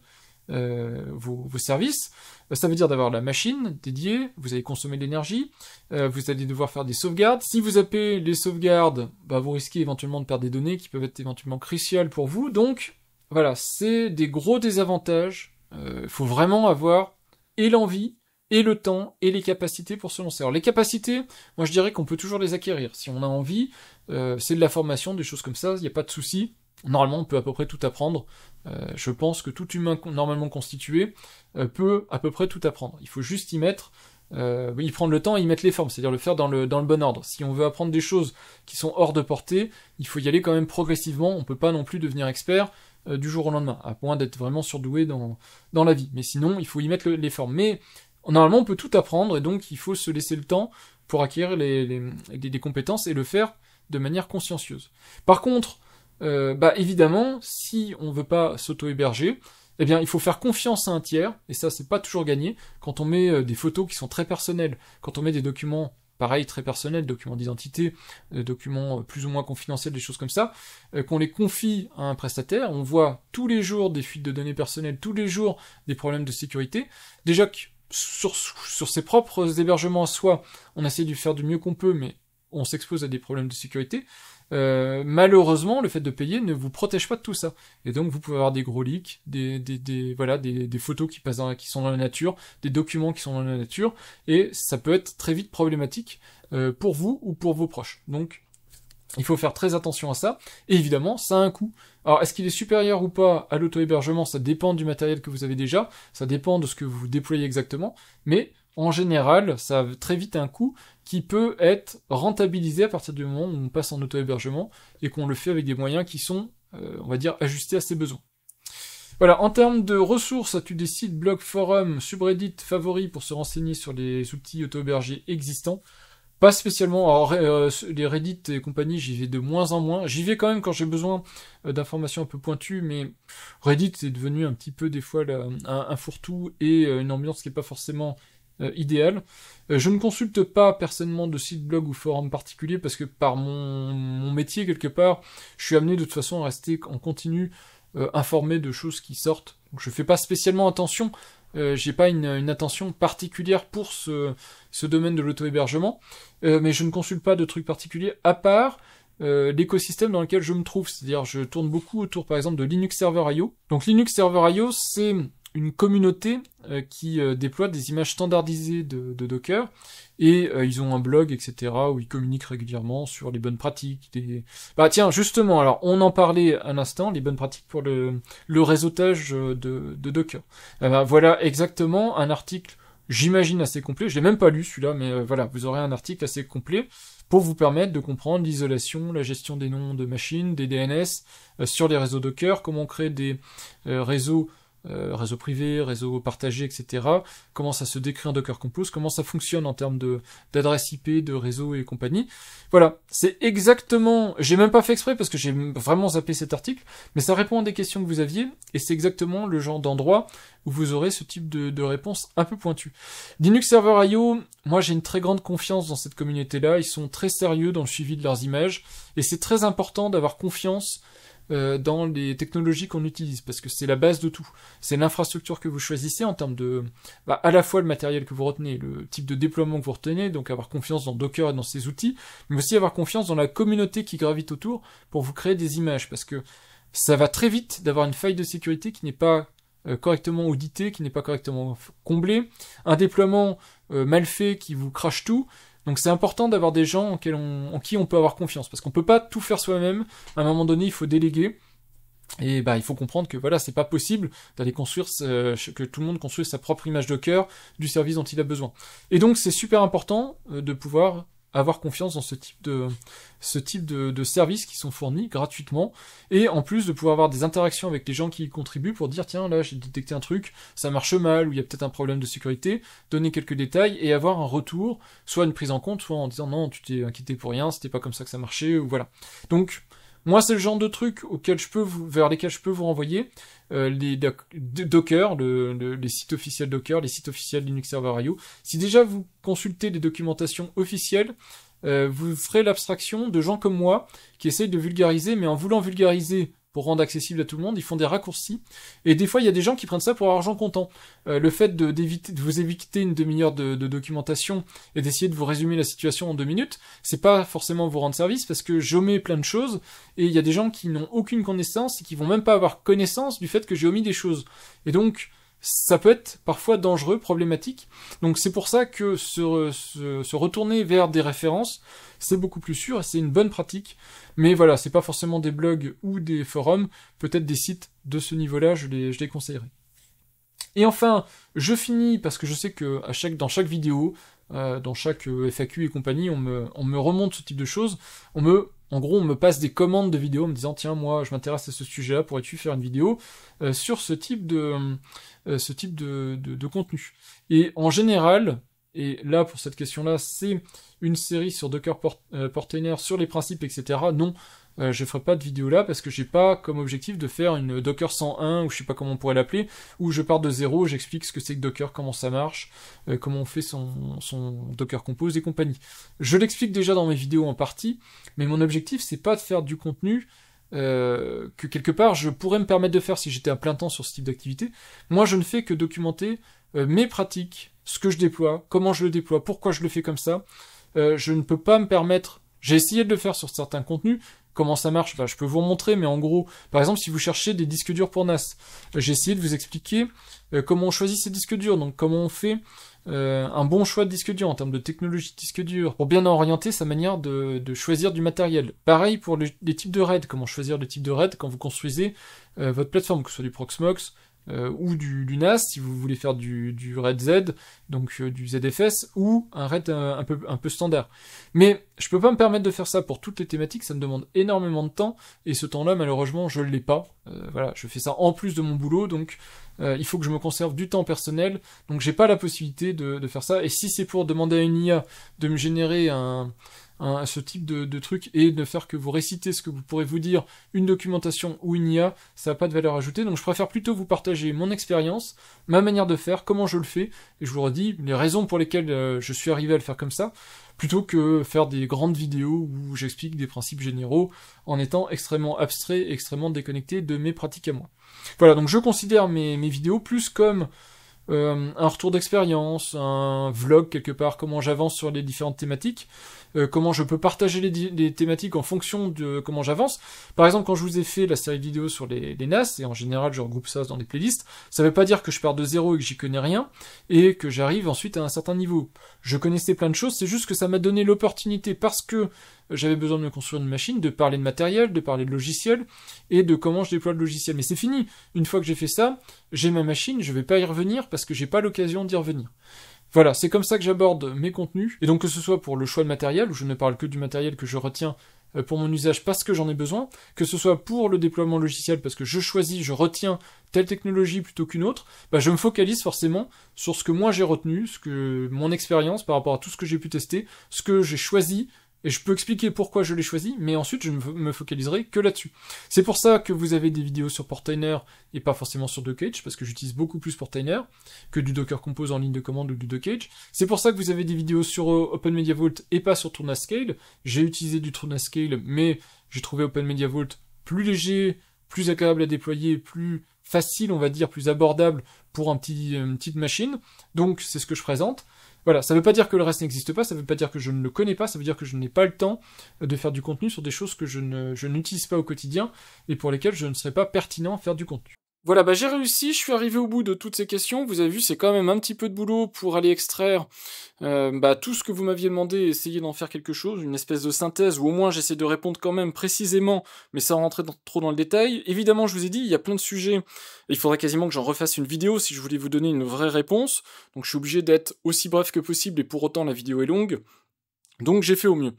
vos services, ça veut dire d'avoir la machine dédiée, vous allez consommer de l'énergie, vous allez devoir faire des sauvegardes. Si vous zappez les sauvegardes, vous risquez éventuellement de perdre des données qui peuvent être éventuellement cruciales pour vous. Donc, voilà, c'est des gros désavantages. Il faut vraiment avoir et l'envie, et le temps, et les capacités pour se lancer. Alors les capacités, moi je dirais qu'on peut toujours les acquérir. Si on a envie, c'est de la formation, des choses comme ça, il n'y a pas de souci. Normalement, on peut à peu près tout apprendre. Je pense que tout humain normalement constitué peut à peu près tout apprendre. Il faut juste y prendre le temps et y mettre les formes, c'est-à-dire le faire dans le bon ordre. Si on veut apprendre des choses qui sont hors de portée, il faut y aller quand même progressivement. On peut pas non plus devenir expert du jour au lendemain, à moins d'être vraiment surdoué dans la vie. Mais sinon, il faut y mettre les formes. Mais normalement, on peut tout apprendre, et donc il faut se laisser le temps pour acquérir des compétences et le faire de manière consciencieuse. Par contre, évidemment, si on veut pas s'auto-héberger, eh bien, il faut faire confiance à un tiers, et ça, c'est pas toujours gagné. Quand on met des photos qui sont très personnelles, quand on met des documents, pareil, très personnels, documents d'identité, documents plus ou moins confidentiels, des choses comme ça, qu'on les confie à un prestataire, on voit tous les jours des fuites de données personnelles, tous les jours des problèmes de sécurité. Déjà que sur ses propres hébergements à soi, on essaie de faire du mieux qu'on peut, mais on s'expose à des problèmes de sécurité. Malheureusement, le fait de payer ne vous protège pas de tout ça. Et donc, vous pouvez avoir des gros leaks, des photos qui sont dans la nature, des documents qui sont dans la nature, et ça peut être très vite problématique pour vous ou pour vos proches. Donc, il faut faire très attention à ça. Et évidemment, ça a un coût. Alors, est-ce qu'il est supérieur ou pas à l'auto-hébergement? Ça dépend du matériel que vous avez déjà, ça dépend de ce que vous déployez exactement, mais en général, ça a très vite un coût qui peut être rentabilisé à partir du moment où on passe en auto-hébergement et qu'on le fait avec des moyens qui sont, on va dire, ajustés à ses besoins. Voilà, en termes de ressources, as-tu des sites, blogs, forums, subreddits, favoris pour se renseigner sur les outils auto-hébergés existants? Pas spécialement. Alors, les Reddit et compagnie, j'y vais de moins en moins. J'y vais quand même quand j'ai besoin d'informations un peu pointues, mais Reddit est devenu un petit peu des fois un fourre-tout et une ambiance qui est pas forcément idéal. Je ne consulte pas personnellement de site, blog ou forum particulier parce que par mon métier quelque part, je suis amené de toute façon à rester en continu informé de choses qui sortent. Donc je fais pas spécialement attention, j'ai pas une attention particulière pour ce domaine de l'auto-hébergement, mais je ne consulte pas de trucs particuliers à part l'écosystème dans lequel je me trouve. C'est-à-dire je tourne beaucoup autour par exemple de Linux Server IO. Donc Linux Server IO, c'est une communauté qui déploie des images standardisées de Docker, et ils ont un blog, etc., où ils communiquent régulièrement sur les bonnes pratiques. Bah tiens, justement, alors on en parlait à l'instant, les bonnes pratiques pour le réseautage de Docker. Voilà exactement un article, j'imagine assez complet, je l'ai même pas lu celui-là, mais voilà, vous aurez un article assez complet pour vous permettre de comprendre l'isolation, la gestion des noms de machines, des DNS, sur les réseaux Docker, comment créer des réseaux privés, réseaux partagés, etc. Comment ça se décrit en Docker Compose, comment ça fonctionne en termes d'adresse IP, de réseau et compagnie. Voilà, c'est exactement... J'ai même pas fait exprès parce que j'ai vraiment zappé cet article, mais ça répond à des questions que vous aviez, et c'est exactement le genre d'endroit où vous aurez ce type de réponse un peu pointue. Linux Server IO, moi j'ai une très grande confiance dans cette communauté-là, ils sont très sérieux dans le suivi de leurs images, et c'est très important d'avoir confiance dans les technologies qu'on utilise, parce que c'est la base de tout. C'est l'infrastructure que vous choisissez en termes de, à la fois le matériel que vous retenez, le type de déploiement que vous retenez, donc avoir confiance dans Docker et dans ses outils, mais aussi avoir confiance dans la communauté qui gravite autour pour vous créer des images, parce que ça va très vite d'avoir une faille de sécurité qui n'est pas correctement auditée, qui n'est pas correctement comblée, un déploiement mal fait qui vous crache tout. Donc c'est important d'avoir des gens en qui on peut avoir confiance, parce qu'on peut pas tout faire soi-même. À un moment donné, il faut déléguer. Et il faut comprendre que voilà, c'est pas possible d'aller construire que tout le monde construise sa propre image Docker du service dont il a besoin. Et donc c'est super important de pouvoir avoir confiance dans ce type de services qui sont fournis gratuitement, et en plus de pouvoir avoir des interactions avec les gens qui y contribuent pour dire tiens là j'ai détecté un truc, ça marche mal, ou il y a peut-être un problème de sécurité, donner quelques détails et avoir un retour, soit une prise en compte, soit en disant non tu t'es inquiété pour rien, c'était pas comme ça que ça marchait, ou voilà. Donc moi, c'est le genre de trucs vers lesquels je peux vous renvoyer, les Docker, les sites officiels Docker, les sites officiels Linux Server IO. Si déjà vous consultez des documentations officielles, vous ferez l'abstraction de gens comme moi qui essayent de vulgariser, mais en voulant vulgariser pour rendre accessible à tout le monde, ils font des raccourcis. Et des fois, il y a des gens qui prennent ça pour argent comptant. Le fait de vous éviter une demi-heure de documentation et d'essayer de vous résumer la situation en 2 minutes, c'est pas forcément vous rendre service, parce que j'omets plein de choses, et il y a des gens qui n'ont aucune connaissance et qui vont même pas avoir connaissance du fait que j'ai omis des choses. Et donc, ça peut être parfois dangereux, problématique. Donc c'est pour ça que se retourner vers des références, c'est beaucoup plus sûr et c'est une bonne pratique. Mais voilà, c'est pas forcément des blogs ou des forums, peut-être des sites de ce niveau-là, je les conseillerais. Et enfin, je finis parce que je sais que dans chaque vidéo, dans chaque FAQ et compagnie, on me remonte ce type de choses. En gros, on me passe des commandes de vidéos en me disant tiens, moi, je m'intéresse à ce sujet-là, pourrais-tu faire une vidéo sur ce type de contenu. Et en général, et là pour cette question-là, c'est une série sur Docker Portainer sur les principes, etc. Non. Je ferai pas de vidéo là parce que j'ai pas comme objectif de faire une Docker 101 ou je sais pas comment on pourrait l'appeler, où je pars de zéro, j'explique ce que c'est que Docker, comment ça marche, comment on fait son Docker Compose et compagnie. Je l'explique déjà dans mes vidéos en partie, mais mon objectif c'est pas de faire du contenu que quelque part je pourrais me permettre de faire si j'étais à plein temps sur ce type d'activité. Moi je ne fais que documenter mes pratiques, ce que je déploie, comment je le déploie, pourquoi je le fais comme ça. Je ne peux pas me permettre, j'ai essayé de le faire sur certains contenus. Comment ça marche, là, je peux vous remontrer, mais en gros, par exemple, si vous cherchez des disques durs pour NAS, j'ai essayé de vous expliquer comment on choisit ces disques durs, donc comment on fait un bon choix de disque dur en termes de technologie de disque dur, pour bien orienter sa manière de choisir du matériel. Pareil pour les types de RAID, comment choisir le type de RAID quand vous construisez votre plateforme, que ce soit du Proxmox, ou du NAS, si vous voulez faire du RAID Z, donc du ZFS, ou un RAID un peu standard. Mais je peux pas me permettre de faire ça pour toutes les thématiques, ça me demande énormément de temps, et ce temps-là, malheureusement, je l'ai pas. Voilà, je fais ça en plus de mon boulot, donc il faut que je me conserve du temps personnel, donc j'ai pas la possibilité de faire ça, et si c'est pour demander à une IA de me générer ce type de truc et de faire que vous récitez ce que vous pourrez vous dire, une documentation ou une IA, ça n'a pas de valeur ajoutée, donc je préfère plutôt vous partager mon expérience, ma manière de faire, comment je le fais, et je vous redis les raisons pour lesquelles je suis arrivé à le faire comme ça, plutôt que faire des grandes vidéos où j'explique des principes généraux en étant extrêmement abstrait, extrêmement déconnecté de mes pratiques à moi. Voilà, donc je considère mes vidéos plus comme un retour d'expérience, un vlog quelque part, comment j'avance sur les différentes thématiques, comment je peux partager les thématiques en fonction de comment j'avance. Par exemple, quand je vous ai fait la série de vidéos sur les NAS, et en général je regroupe ça dans des playlists, ça veut pas dire que je pars de zéro et que j'y connais rien, et que j'arrive ensuite à un certain niveau. Je connaissais plein de choses, c'est juste que ça m'a donné l'opportunité, parce que j'avais besoin de me construire une machine, de parler de matériel, de parler de logiciel, et de comment je déploie le logiciel. Mais c'est fini. Une fois que j'ai fait ça, j'ai ma machine, je vais pas y revenir parce que j'ai pas l'occasion d'y revenir. Voilà, c'est comme ça que j'aborde mes contenus, et donc que ce soit pour le choix de matériel, où je ne parle que du matériel que je retiens pour mon usage parce que j'en ai besoin, que ce soit pour le déploiement logiciel parce que je choisis, je retiens telle technologie plutôt qu'une autre, bah je me focalise forcément sur ce que moi j'ai retenu, mon expérience par rapport à tout ce que j'ai pu tester, ce que j'ai choisi, et je peux expliquer pourquoi je l'ai choisi, mais ensuite je ne me focaliserai que là-dessus. C'est pour ça que vous avez des vidéos sur Portainer et pas forcément sur Dockage, parce que j'utilise beaucoup plus Portainer que du Docker Compose en ligne de commande ou du Dockage. C'est pour ça que vous avez des vidéos sur OpenMediaVault et pas sur TrueNASCale. J'ai utilisé du TrueNASCale, mais j'ai trouvé OpenMediaVault plus léger, plus agréable à déployer, plus facile, on va dire, plus abordable pour une petite machine. Donc c'est ce que je présente. Voilà, ça veut pas dire que le reste n'existe pas, ça veut pas dire que je ne le connais pas, ça veut dire que je n'ai pas le temps de faire du contenu sur des choses que je n'utilise pas au quotidien et pour lesquelles je ne serais pas pertinent à faire du contenu. Voilà, bah j'ai réussi, je suis arrivé au bout de toutes ces questions. Vous avez vu, c'est quand même un petit peu de boulot pour aller extraire tout ce que vous m'aviez demandé et essayer d'en faire quelque chose, une espèce de synthèse, ou au moins j'essaie de répondre quand même précisément, mais sans rentrer trop dans le détail. Évidemment, je vous ai dit, il y a plein de sujets, il faudrait quasiment que j'en refasse une vidéo si je voulais vous donner une vraie réponse, donc je suis obligé d'être aussi bref que possible, et pour autant la vidéo est longue, donc j'ai fait au mieux.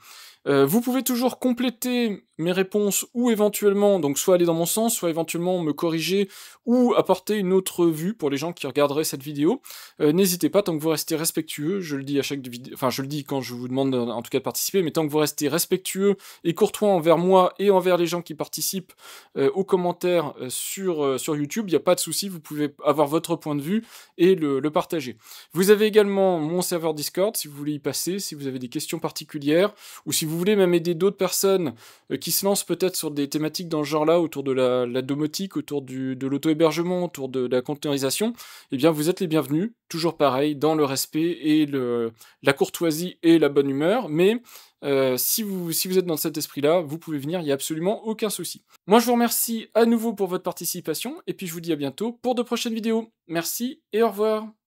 Vous pouvez toujours compléter mes réponses ou éventuellement, donc soit aller dans mon sens, soit éventuellement me corriger ou apporter une autre vue pour les gens qui regarderaient cette vidéo. N'hésitez pas, tant que vous restez respectueux, je le dis à chaque vidéo, enfin je le dis quand je vous demande en tout cas de participer, mais tant que vous restez respectueux et courtois envers moi et envers les gens qui participent aux commentaires sur YouTube, il n'y a pas de souci, vous pouvez avoir votre point de vue et le partager. Vous avez également mon serveur Discord, si vous voulez y passer, si vous avez des questions particulières, ou si vous voulez même aider d'autres personnes qui se lancent peut-être sur des thématiques dans ce genre-là, autour de la domotique, autour de l'auto-hébergement, autour de la containerisation, eh bien vous êtes les bienvenus, toujours pareil, dans le respect et la courtoisie et la bonne humeur, mais Si vous êtes dans cet esprit-là, vous pouvez venir, il y a absolument aucun souci. Moi, je vous remercie à nouveau pour votre participation et puis je vous dis à bientôt pour de prochaines vidéos. Merci et au revoir.